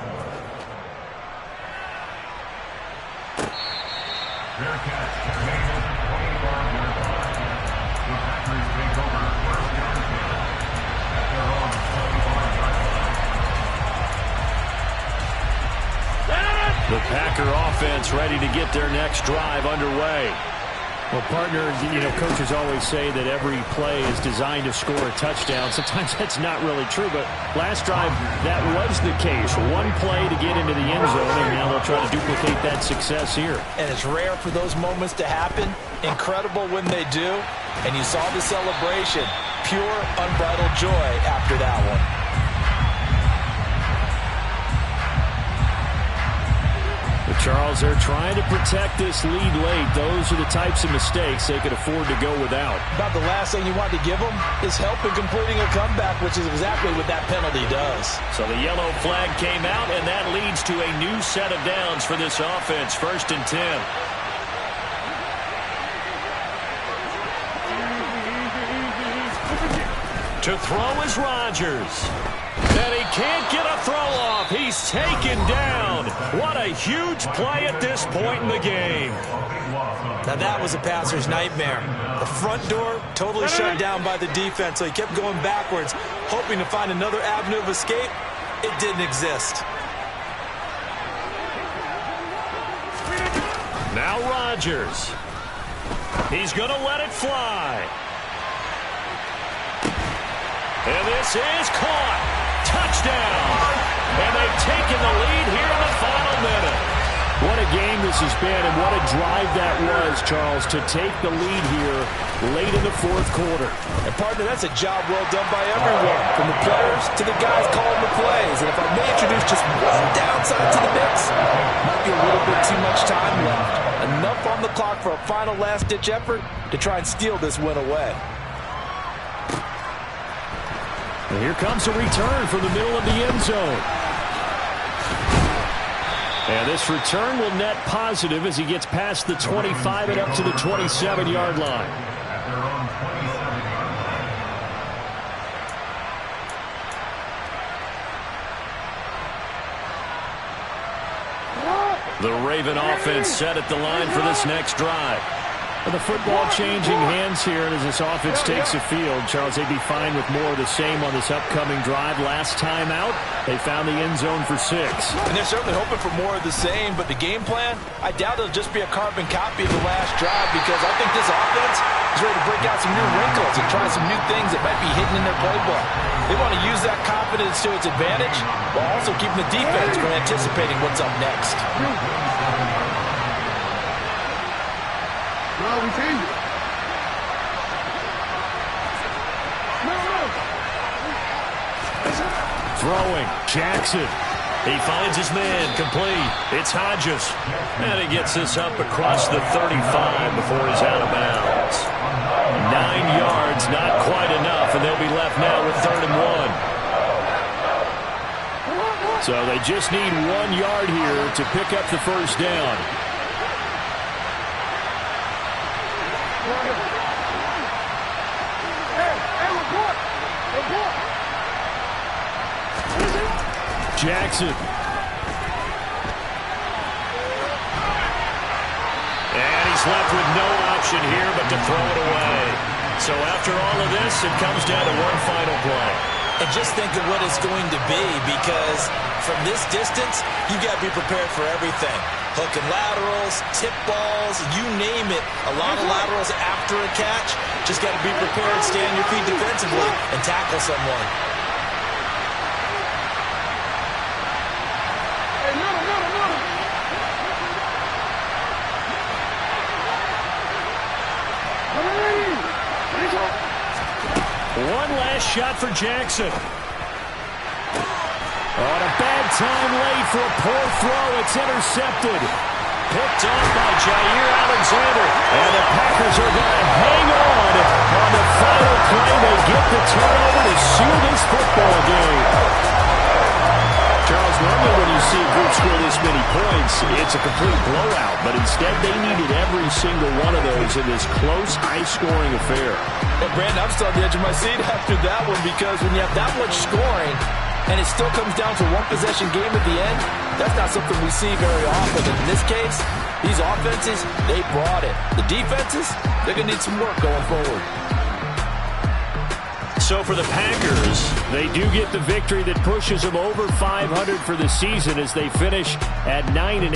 The Packer offense ready to get their next drive underway. Well, partner, coaches always say that every play is designed to score a touchdown. Sometimes that's not really true, but last drive, that was the case. One play to get into the end zone, and now they'll try to duplicate that success here. And it's rare for those moments to happen. Incredible when they do. And you saw the celebration. Pure, unbridled joy after that one. Charles, they're trying to protect this lead late. Those are the types of mistakes they could afford to go without. About the last thing you want to give them is help in completing a comeback, which is exactly what that penalty does. So the yellow flag came out, and that leads to a new set of downs for this offense. 1st and 10. To throw is Rodgers. And he can't get a throw off. He's taken down. What a huge play at this point in the game. Now that was a passer's nightmare. The front door totally shut down by the defense, so he kept going backwards, hoping to find another avenue of escape. It didn't exist. Now Rodgers. He's going to let it fly. And this is caught. Touchdown. And they've taken the lead here in the final minute. What a game this has been, and what a drive that was, Charles, to take the lead here late in the fourth quarter. And, partner, that's a job well done by everyone, from the players to the guys calling the plays. And if I may introduce just one downside to the mix, might be a little bit too much time left. Enough on the clock for a final last-ditch effort to try and steal this win away. And here comes a return from the middle of the end zone. And this return will net positive as he gets past the 25 and up to the 27-yard line. The Raven offense set at the line for this next drive. The football changing hands here, and as this offense takes the field, Charles, they'd be fine with more of the same on this upcoming drive. Last time out, they found the end zone for 6. And they're certainly hoping for more of the same, but the game plan, I doubt it'll just be a carbon copy of the last drive, because I think this offense is ready to break out some new wrinkles and try some new things that might be hidden in their playbook. They want to use that confidence to its advantage while also keeping the defense from anticipating what's up next. No, we changed it. Throwing, Jackson. He finds his man, complete. It's Hodges. And he gets this up across the 35 before he's out of bounds. 9 yards, not quite enough, and they'll be left now with 3rd and 1. So they just need 1 yard here to pick up the first down. Jackson. And he's left with no option here but to throw it away. So after all of this, it comes down to one final play. And just think of what it's going to be, because from this distance, you got to be prepared for everything. Hook and laterals, tip balls, you name it. A lot of laterals after a catch. Just got to be prepared, stay on your feet defensively, and tackle someone. One last shot for Jackson. On a bad time late for a poor throw. It's intercepted. Picked off by Jair Alexander. And the Packers are going to hang on the final play. They get the turnover to seal this football game. Charles, normally when you see a group score this many points, it's a complete blowout. But instead, they needed every single one of those in this close, high-scoring affair. Well, Brandon, I'm still on the edge of my seat after that one, because when you have that much scoring and it still comes down to a one-possession game at the end, that's not something we see very often. In this case, these offenses, they brought it. The defenses, they're going to need some work going forward. So for the Packers, they do get the victory that pushes them over 500 for the season as they finish at 9-8.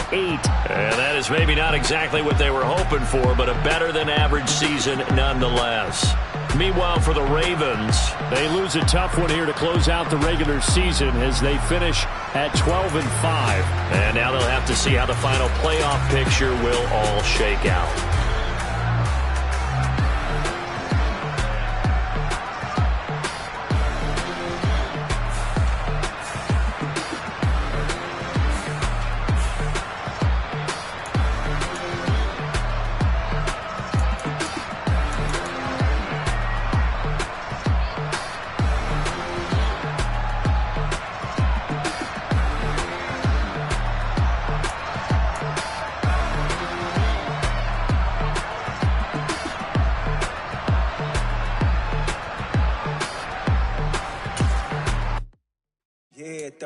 And that is maybe not exactly what they were hoping for, but a better than average season nonetheless. Meanwhile, for the Ravens, they lose a tough one here to close out the regular season as they finish at 12-5. And now they'll have to see how the final playoff picture will all shake out.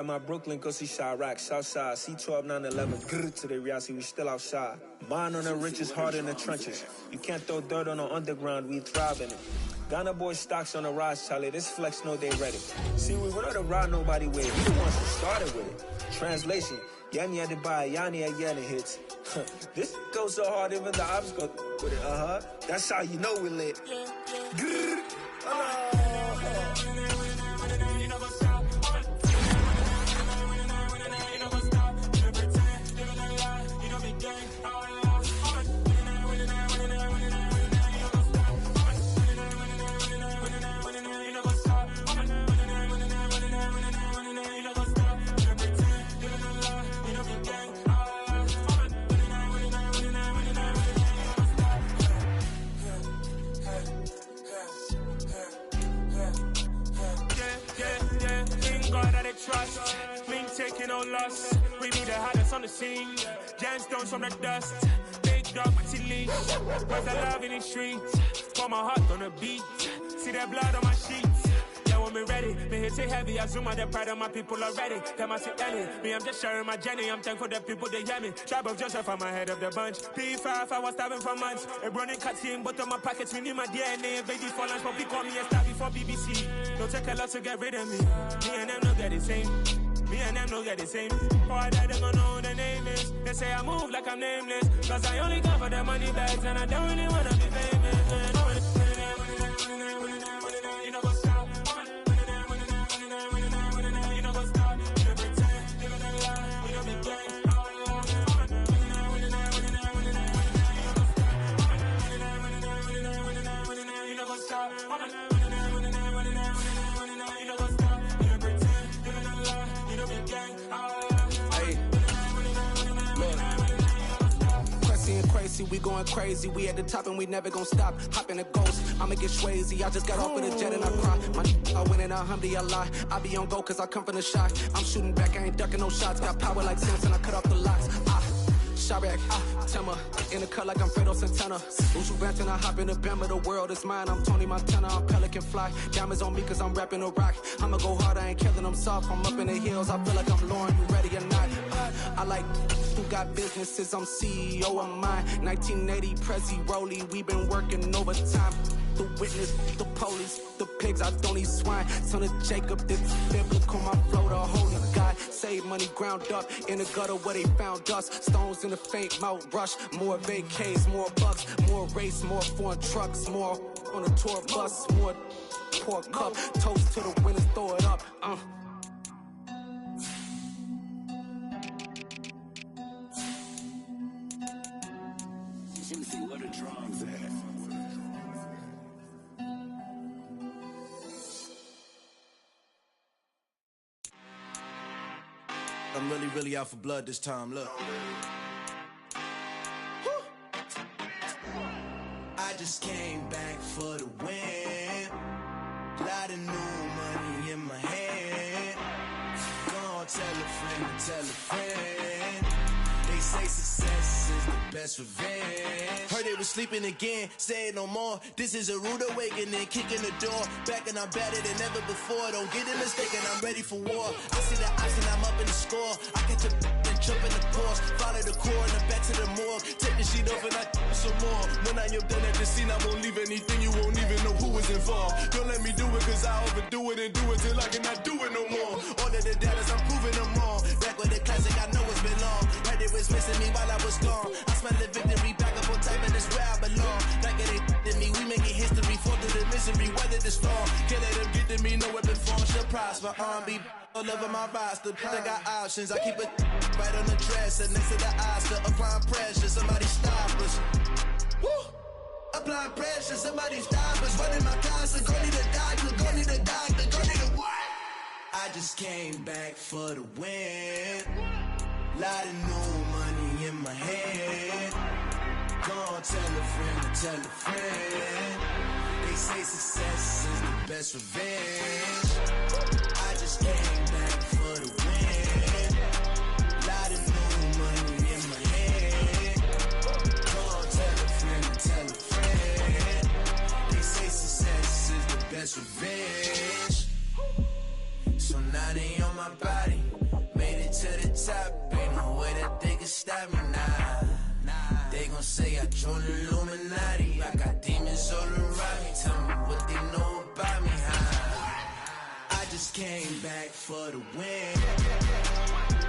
My Brooklyn, go see Chirac, Southside, C12, 911, grrr to the reality, we still outside. Mine on the richest, heart in the trenches. You can't throw dirt on the underground, we thrive in it. Ghana boy stocks on the rise, Charlie, this flex know they ready. See, we went on the ride nobody way, we the ones who started with it. Translation, Yanni had to buy, Yanni at Yanni hits. This goes so hard, even the ops go with it, That's how you know we lit. Grrr, trust, we ain't taking no loss. We be the hottest on the scene. Gemstones from the dust. Big dog, but leash. Where's the love in the streets? Pour my heart on the beat. See that blood on my sheets. Yeah, we're want me ready. Me hit it heavy, I zoom out the pride of my people already. Them I see Ellie, me I'm just sharing my journey. I'm thankful the people they hear me. Tribe of Joseph, I'm ahead of the bunch. P5, I was starving for months. A running cut in, but on my pockets, we need my DNA. Baby for lunch, but call me a star before BBC. Don't take a lot to get rid of me. Me and them no get the same. Me and them no get the same. For I die, they gon' know who the name is. They say I move like I'm nameless. Cause I only come for the money bags. And I don't really wanna be famous. You know what's up? You know what's up? You know pretend. You know the lie. You know the game. You know what's up? Crazy, we going crazy. We at the top and we never gon' stop. Hop in a ghost, I'ma get swayzy. I just got off with a jet and I cry. I win in a Humvee, I lie. I be on go cause I come from the shot. I'm shooting back, I ain't ducking no shots. Got power like Samson, I cut off the locks. Chirac, Temma, in the cut like I'm Fredo Santana. Usu Banton, I hop in the Bama, the world is mine. I'm Tony Montana, I'm Pelican Fly. Diamonds on me cause I'm rapping a rock. I'ma go hard, I ain't killing them soft. I'm up in the hills, I feel like I'm Lauren, you ready or not? I like who got businesses, I'm CEO of mine. 1980, Prezi Rolly, we been working overtime. The witness, the police, the pigs, I don't eat swine. Son of Jacob, this biblical, my flow, the holy God. Save money ground up in the gutter where they found us. Stones in the faint mouth rush. More vacays, more bucks, more race, more foreign trucks, more on a tour bus, more pork cup. Toast to the winners, throw it up. Let me see where the drums at. I'm really out for blood this time, look. I just came back for the win. Lot of new money in my hand. Gonna tell a friend. They say success is the best revenge. Heard they was sleeping again, say it no more. This is a rude awakening, kicking the door. Back and I'm better than ever before. Don't get it mistaken, I'm ready for war. I see the option, I'm up in the score. I catch a and jump in the course. Follow the core and then back to the morgue. Take the sheet off and I some more. When I am done at the scene, I won't leave anything. You won't even know who was involved. Don't let me do it cause I overdo it and do it till I cannot do it no more. All of the doubters, I'm proving them wrong. Back with the classic, I know it's been long. Heard it was missing me while I was gone. I smell the victory back up on top and it's where I belong. Like it ain't to me, we making history. Fall through the misery, weather the storm. Can't let them get to me, no weapon form shall prosper. Be all over my roster, I got options. I keep it right on the dresser, next to the Oscar. Applying pressure, somebody stop us. Woo! Applying pressure, somebody stop us. Running my closet, go need a doctor, go need a doctor, go need a what? I just came back for the win. Lot of new money in my hand. Gonna tell a friend. They say success is the best revenge. I just came back for the win. Lot of new money in my hand. Gonna tell a friend. They say success is the best revenge. So now they on my body. Made it to the top. Ain't no way that they can stop me now. They gon' say I joined the Illuminati. I got demons all around me. Tell me what they know about me, huh? I just came back for the win.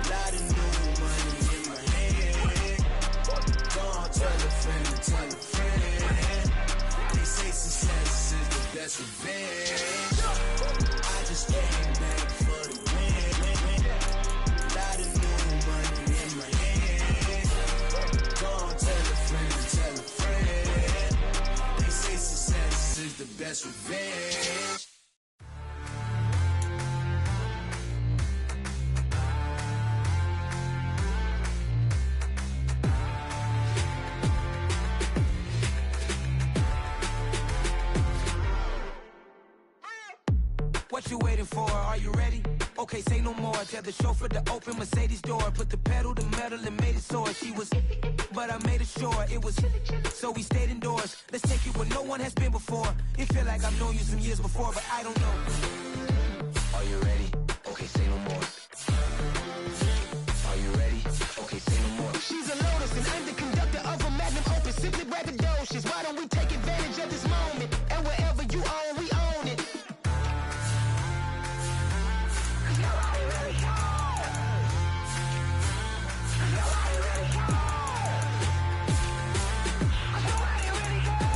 Lot of new money in my hand. Gonna tell a friend. They say success is the best revenge. I just came back for the win. Lot of new money in my hand. Gonna tell a friend. They say success is the best revenge. What you waiting for? Are you ready? Okay, say no more. Tell the chauffeur to open Mercedes door. Put the pedal to metal and made it soar. She was, but I made it sure it was. So we stayed indoors. Let's take it where no one has been before. It feel like I've known you some years before, but I don't know. Are you ready? Okay, say no more. Are you ready? Okay, say no more. She's a lotus and I'm the conductor of a magnum opus. Simply braggadocious. Why don't we take advantage of this moment? And wherever you own, we own it. Nobody really cares. Nobody really cares. Nobody really cares.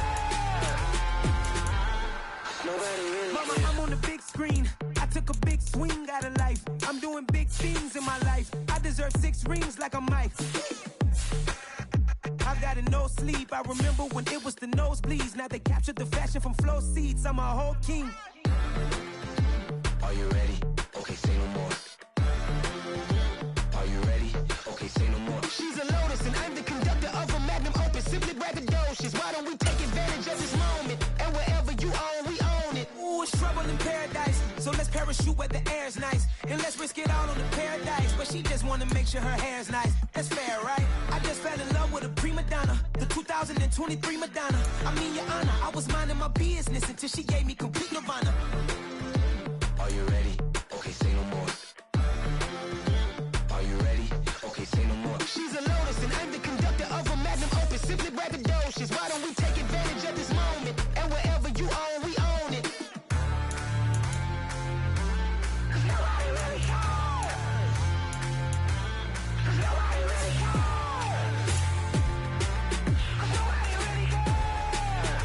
Nobody really Mama, cares. I'm on the big screen. I took a big swing out of life. I'm doing big things in my life. I deserve 6 rings like a Mike. I've got no sleep. I remember when it was the nosebleeds. Now they captured the fashion from flow seats. I'm a whole king. Are you ready? Okay, say no more. Are you ready? Okay, say no more. She's a lotus and I'm the conductor of a magnum opus. Simply braggadocious. Why don't we take advantage of this moment? And wherever you own, we own it. Ooh, it's trouble in paradise. So let's parachute where the air's nice. And let's risk it all on the paradise. But she just wanna make sure her hair's nice. That's fair, right? I just fell in love with a prima donna. The 2023 Madonna. I mean, your honor, I was minding my business until she gave me complete nirvana. Are you ready? Okay, say no more. Are you ready? Okay, say no more. She's a lotus and I'm the conductor of a magnum opus. Simply braggadocious. Why don't we take advantage of this moment? And wherever you own, we own it. Nobody really cares. Nobody really cares. Nobody really cares.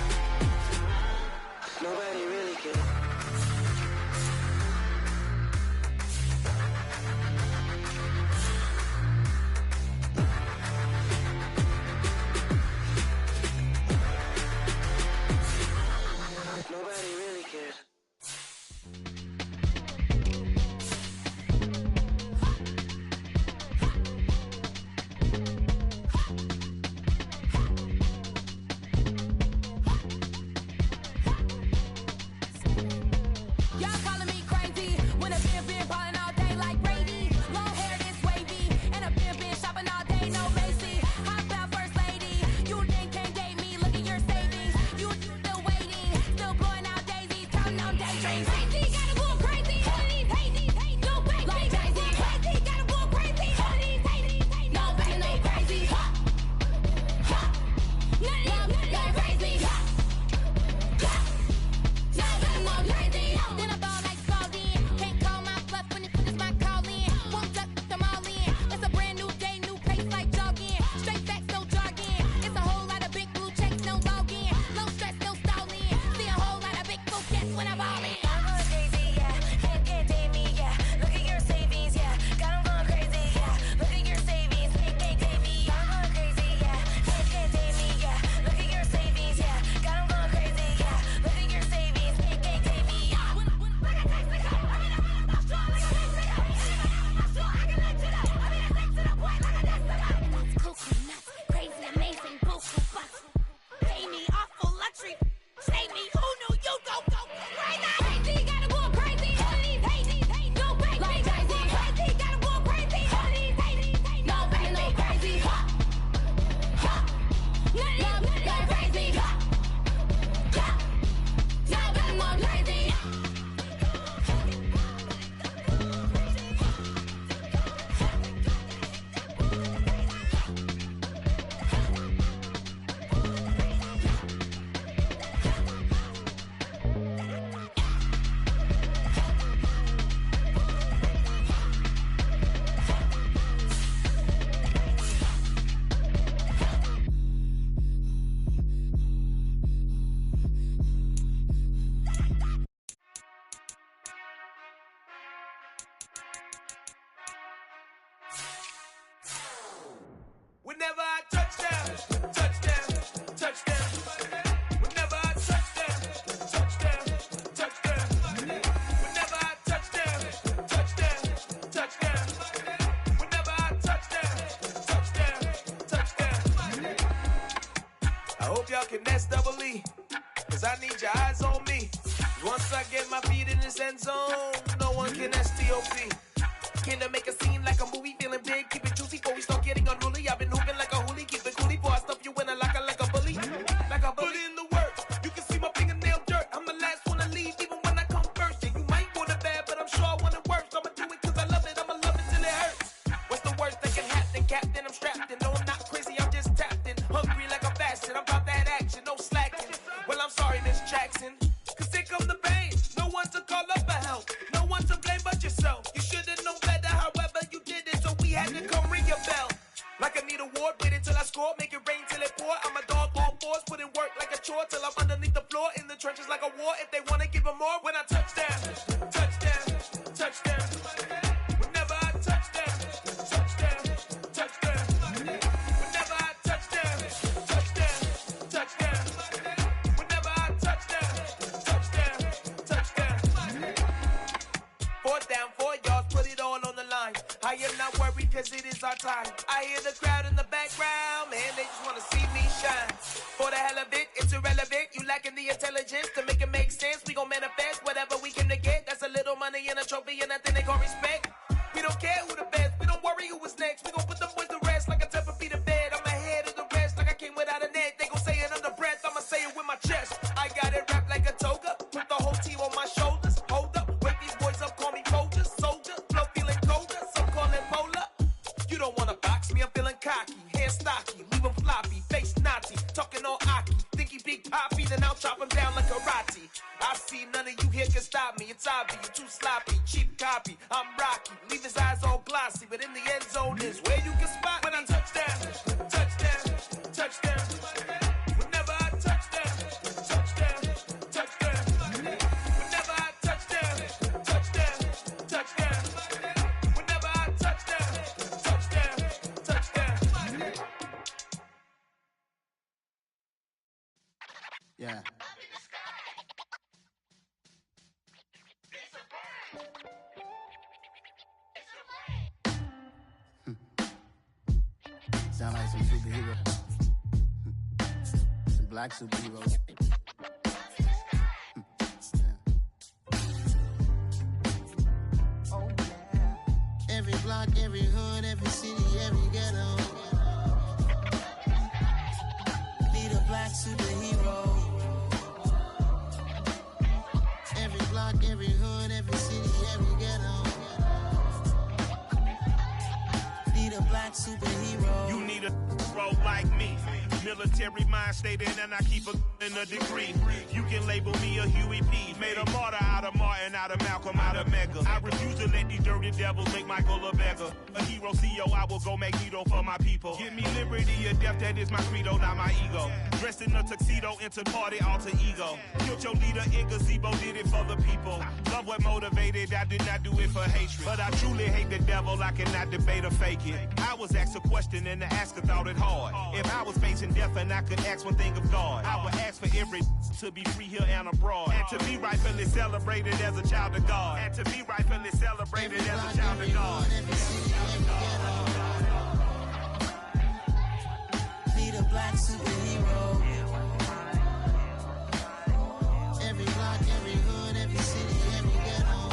Nobody really cares. Nobody really cares. Y'all calling me crazy when I've been ballin' all day like Brady. Long hair this wavy, and I've been shopping all day, no Macy. Hop out first lady, you then can't date me. Look at your savings, you still waiting, still blowing out daisies, counting on daydreams. Crazy, gotta go crazy. All of these hate, no baby. Like crazy, crazy, gotta go crazy. All of these hate, no baby, no crazy. None of these crazy. Then I ball like Spalding. Can't call my bluff when it's my calling. Won't duck them all in. It's a brand new day, new pace like jogging. Straight facts, no jargon. It's a whole lot of big blue checks, no login. Low stress, no stalling. See a whole lot of big blue checks when I ball in. I'm going crazy, yeah. Can't date me, yeah. Look at your savings, yeah. Got 'em going crazy, yeah. Look at your savings, can't date me. I'm going crazy, yeah. Can't date me, yeah. Look at your savings, yeah. Got 'em going crazy, yeah. Look at your savings, can't date me. Cuckoo nuts, crazy, amazing, buku bust. Pay me awful luxury. Save me, who knew you go crazy? Crazy, gotta go crazy. All of these hate, no baby. Like crazy, crazy, gotta go crazy. All of these hate, no baby, no crazy. None of these crazy. Now I'm more crazy. Whenever I touch down, touchdown, touchdown. Whenever I touch down, touchdown, touchdown. Whenever I touch down, touchdown, touchdown. Whenever I touch down, touchdown, touchdown. I hope y'all can nest double E, 'cause I need your eyes on me. Once I get my feet in this end zone, no one can STOP. Can to make a scene like a movie, feeling big, keep it juicy before we start getting unruly. I've been hooping like a hoolie, keep it coolie before I stuff you in a locker like a bully. Like a bully. Put in the work, you can see my fingernail dirt. I'm the last one to leave, even when I come first. Yeah, you might want it bad, but I'm sure I board, wait until I score, make it rain till it pour. I'm a dog on force, put in work like a chore till I'm underneath the floor, in the trenches like a war. If they wanna give them more, when I touch down, touchdown, touchdown. Whenever I touch down, touchdown, touchdown. Whenever I touch down, touchdown, touchdown. Whenever I touch down, touchdown, touchdown. 4th down, 4 yards, put it all on the line. I am not worried cause it is our time. I hear the crowd in the background, man, they just wanna see me shine. For the hell of it, it's irrelevant. You lacking the intelligence to make it make sense. We gon' manifest whatever we came to get. That's a little money and a trophy and nothing they call respect. We don't care who the best, we don't worry who was next. We gon' put them boys to rest like a 10 feet of bed. I'm ahead of the rest like I came without a net. They gon' say it under breath, I'ma say it with my chest. I got it wrapped like a toga, put the whole team on my shoulders. Hold up, wake these boys up, call me Folger, soldier, flow feeling colder, some call it polar. You don't wanna box me, I'm feeling cocky, hair stocky, leave him floppy, face naughty, talking all aki. Think he big poppy, then I'll chop him down like karate. I see none of you here can stop me, it's obvious, you too sloppy, cheap copy. I'm Rocky, leave his eyes all glossy, but in the end zone is where you can spot when I touch down, touchdown, touchdown. Whenever I touch down, touchdown, touchdown. Whenever I touch down, touchdown, touchdown. Whenever I touch down, touchdown, touchdown. Yeah. Sound like some superheroes. Some black superheroes. Oh, yeah. Every block, every hood, every city, every ghetto. Need a black superhero. Every block, every hood, every city, every ghetto. Need a black superhero. You need a role like me. Military mind stated, and I keep a in a degree. You can label me a Huey P. Made a martyr out of Martin, out of Malcolm, out of Mega. I refuse to let these dirty devils make Michael a beggar. A hero CEO, I will go Magneto for my people. Give me liberty or death, that is my credo, not my ego. Dressed in a tuxedo, into party, alter ego. Killed your leader in gazebo, did it for the people. Love what motivated, I did not do it for hatred. But I truly hate the devil, I cannot debate or fake it. I was asked a question and the asker thought it hard. If I was facing death and I could ask one thing of God, I would ask for every to be free here and abroad, and to be rightfully celebrated as a child of God, and to be rightfully celebrated as a child of God. Need a black superhero. Every block, every hood, every city, every ghetto.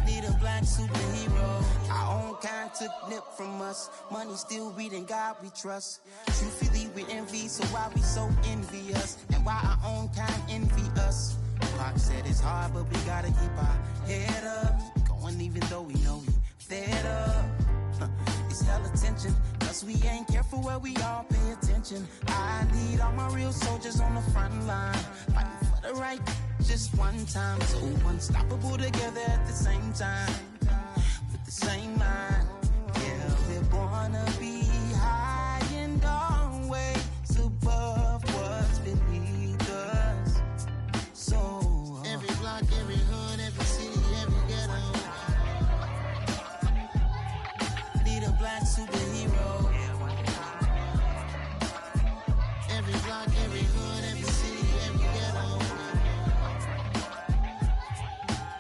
Need a black superhero. Our own kind took nip from us. Money still reading God we trust. Truthfully we envy, so why we so envious? And why our own kind envy us? Pac said it's hard, but we gotta keep our head up. Going even though we know we fed up. It's hella tension, cause we ain't careful where we all pay attention. I need all my real soldiers on the front line, fighting for the right just one time. So unstoppable together at the same time, with the same mind. Yeah, we're gonna be high and always above what's beneath us. So every block, every hood, every city, every ghetto. Need a black superhero. Every block, every hood, every city, every ghetto.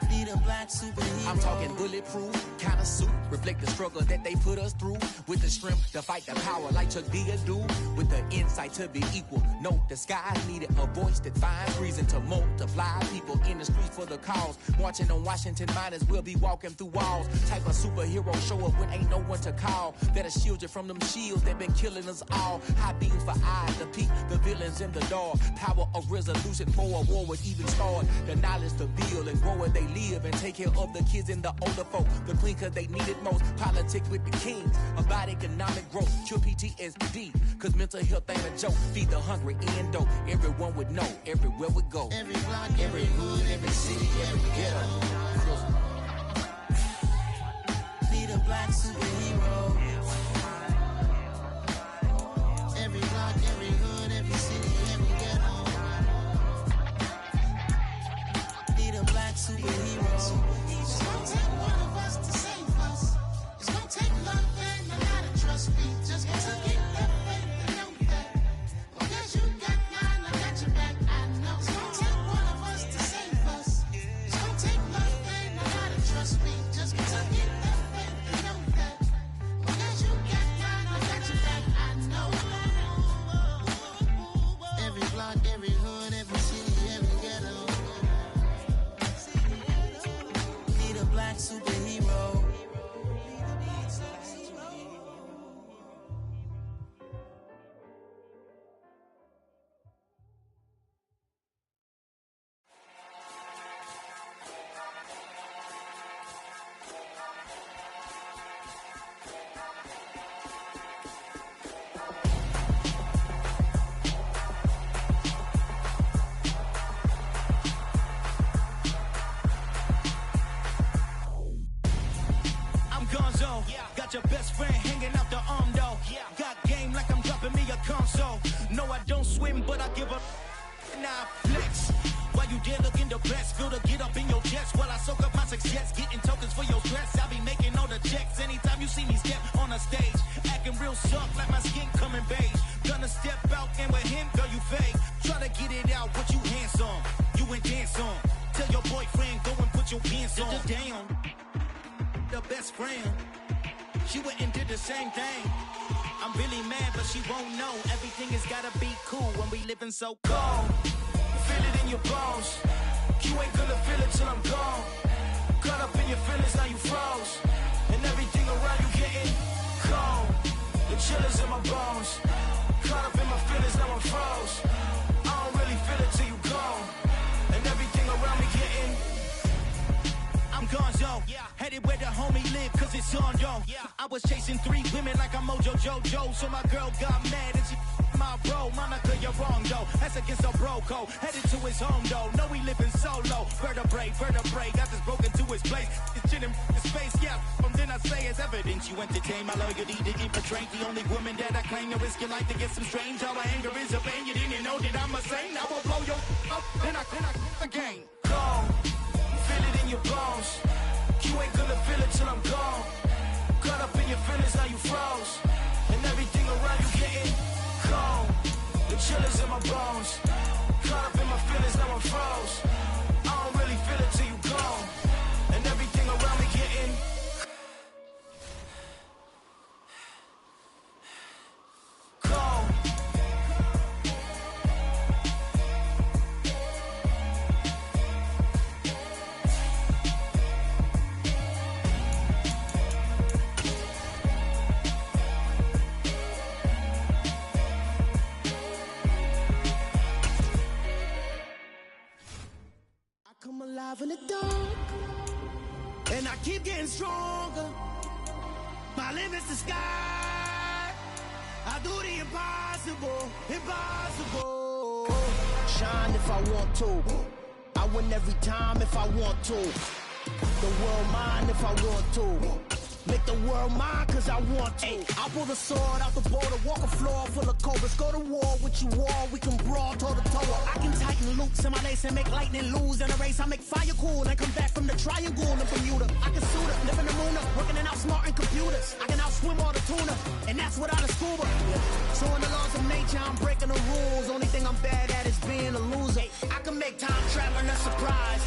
Need a black superhero. I'm talking bulletproof kind of suit, reflect the struggle that they put us through, with the strength to fight the power like Chuck D do, with the insight to be equal. No disguise needed, a voice that finds reason to multiply. People in the streets for the cause, marching on Washington miners will be walking through walls. Type of superhero show up when ain't no one to call, that'll shield you from them shields that been killing us all. High beams for eyes to peek the villains in the dark. Power of resolution for a war would even start. The knowledge to build and grow where they live, and take care of the kids and the older folk. The clean cause they need it most. Politics with the kings, about economic growth, cure PTSD, cause mental health ain't a joke. Feed the hungry and dope, everyone would know, everywhere we go. Every block, every hood, every city, every ghetto. Need a black superhero. looking real soft like my skin coming beige. Gonna step out and with him, girl, you fake. Try to get it out, but you handsome. You ain't dance on. Tell your boyfriend, go and put your pants on. Down. The best friend. She went and did the same thing. I'm really mad, but she won't know. Everything has gotta be cool when we living so cold. Feel it in your bones. You ain't gonna feel it till I'm gone. Caught up in your feelings, now you froze. And everything around you getting cold. The chillers in my bones. Caught up in my feelings, now I'm froze. I don't really feel it till you gone. And everything around me getting I'm gonzo, headed where the homie live, cause it's on, yo. I was chasing 3 women like I'm Mojo Jojo, so my girl got mad and she my bro. Monica, you're wrong, though. That's against a bro code. Headed to his home, though. No, we living solo. Vertebrae, got this broken to his place. It's shit in his face, yeah. From then I say it's evidence you entertain my loyalty to infiltrate. The only woman that I claim to risk your life to get some strange. All my anger is a pain. You didn't know that I'm a saint. I will blow your up, then I again. Go. Feel it in your bones. You ain't gonna feel it till I'm gone. Caught up in your feelings, now you froze. And everything around you getting cold. The chillers in my bones. Caught up in my feelings, now I'm froze. I don't really feel it till you gone. And everything around me getting cold. Come alive in the dark, and I keep getting stronger. My limit's the sky. I do the impossible, impossible. Shine if I want to. I win every time if I want to. The world mine if I want to. Make the world mine cause I want to. I pull the sword out the border, walk a floor full of cobras. Go to war with you all, we can brawl toe to toe. I can tighten loops in my lace and make lightning lose in a race. I make fire cool and come back from the triangle in Bermuda. I can suit up, live in the moon up, working and outsmarting computers. I can outswim all the tuna, and that's without a scuba. So in the laws of nature, I'm breaking the rules. Only thing I'm bad at is being a loser. I can make time traveling a surprise.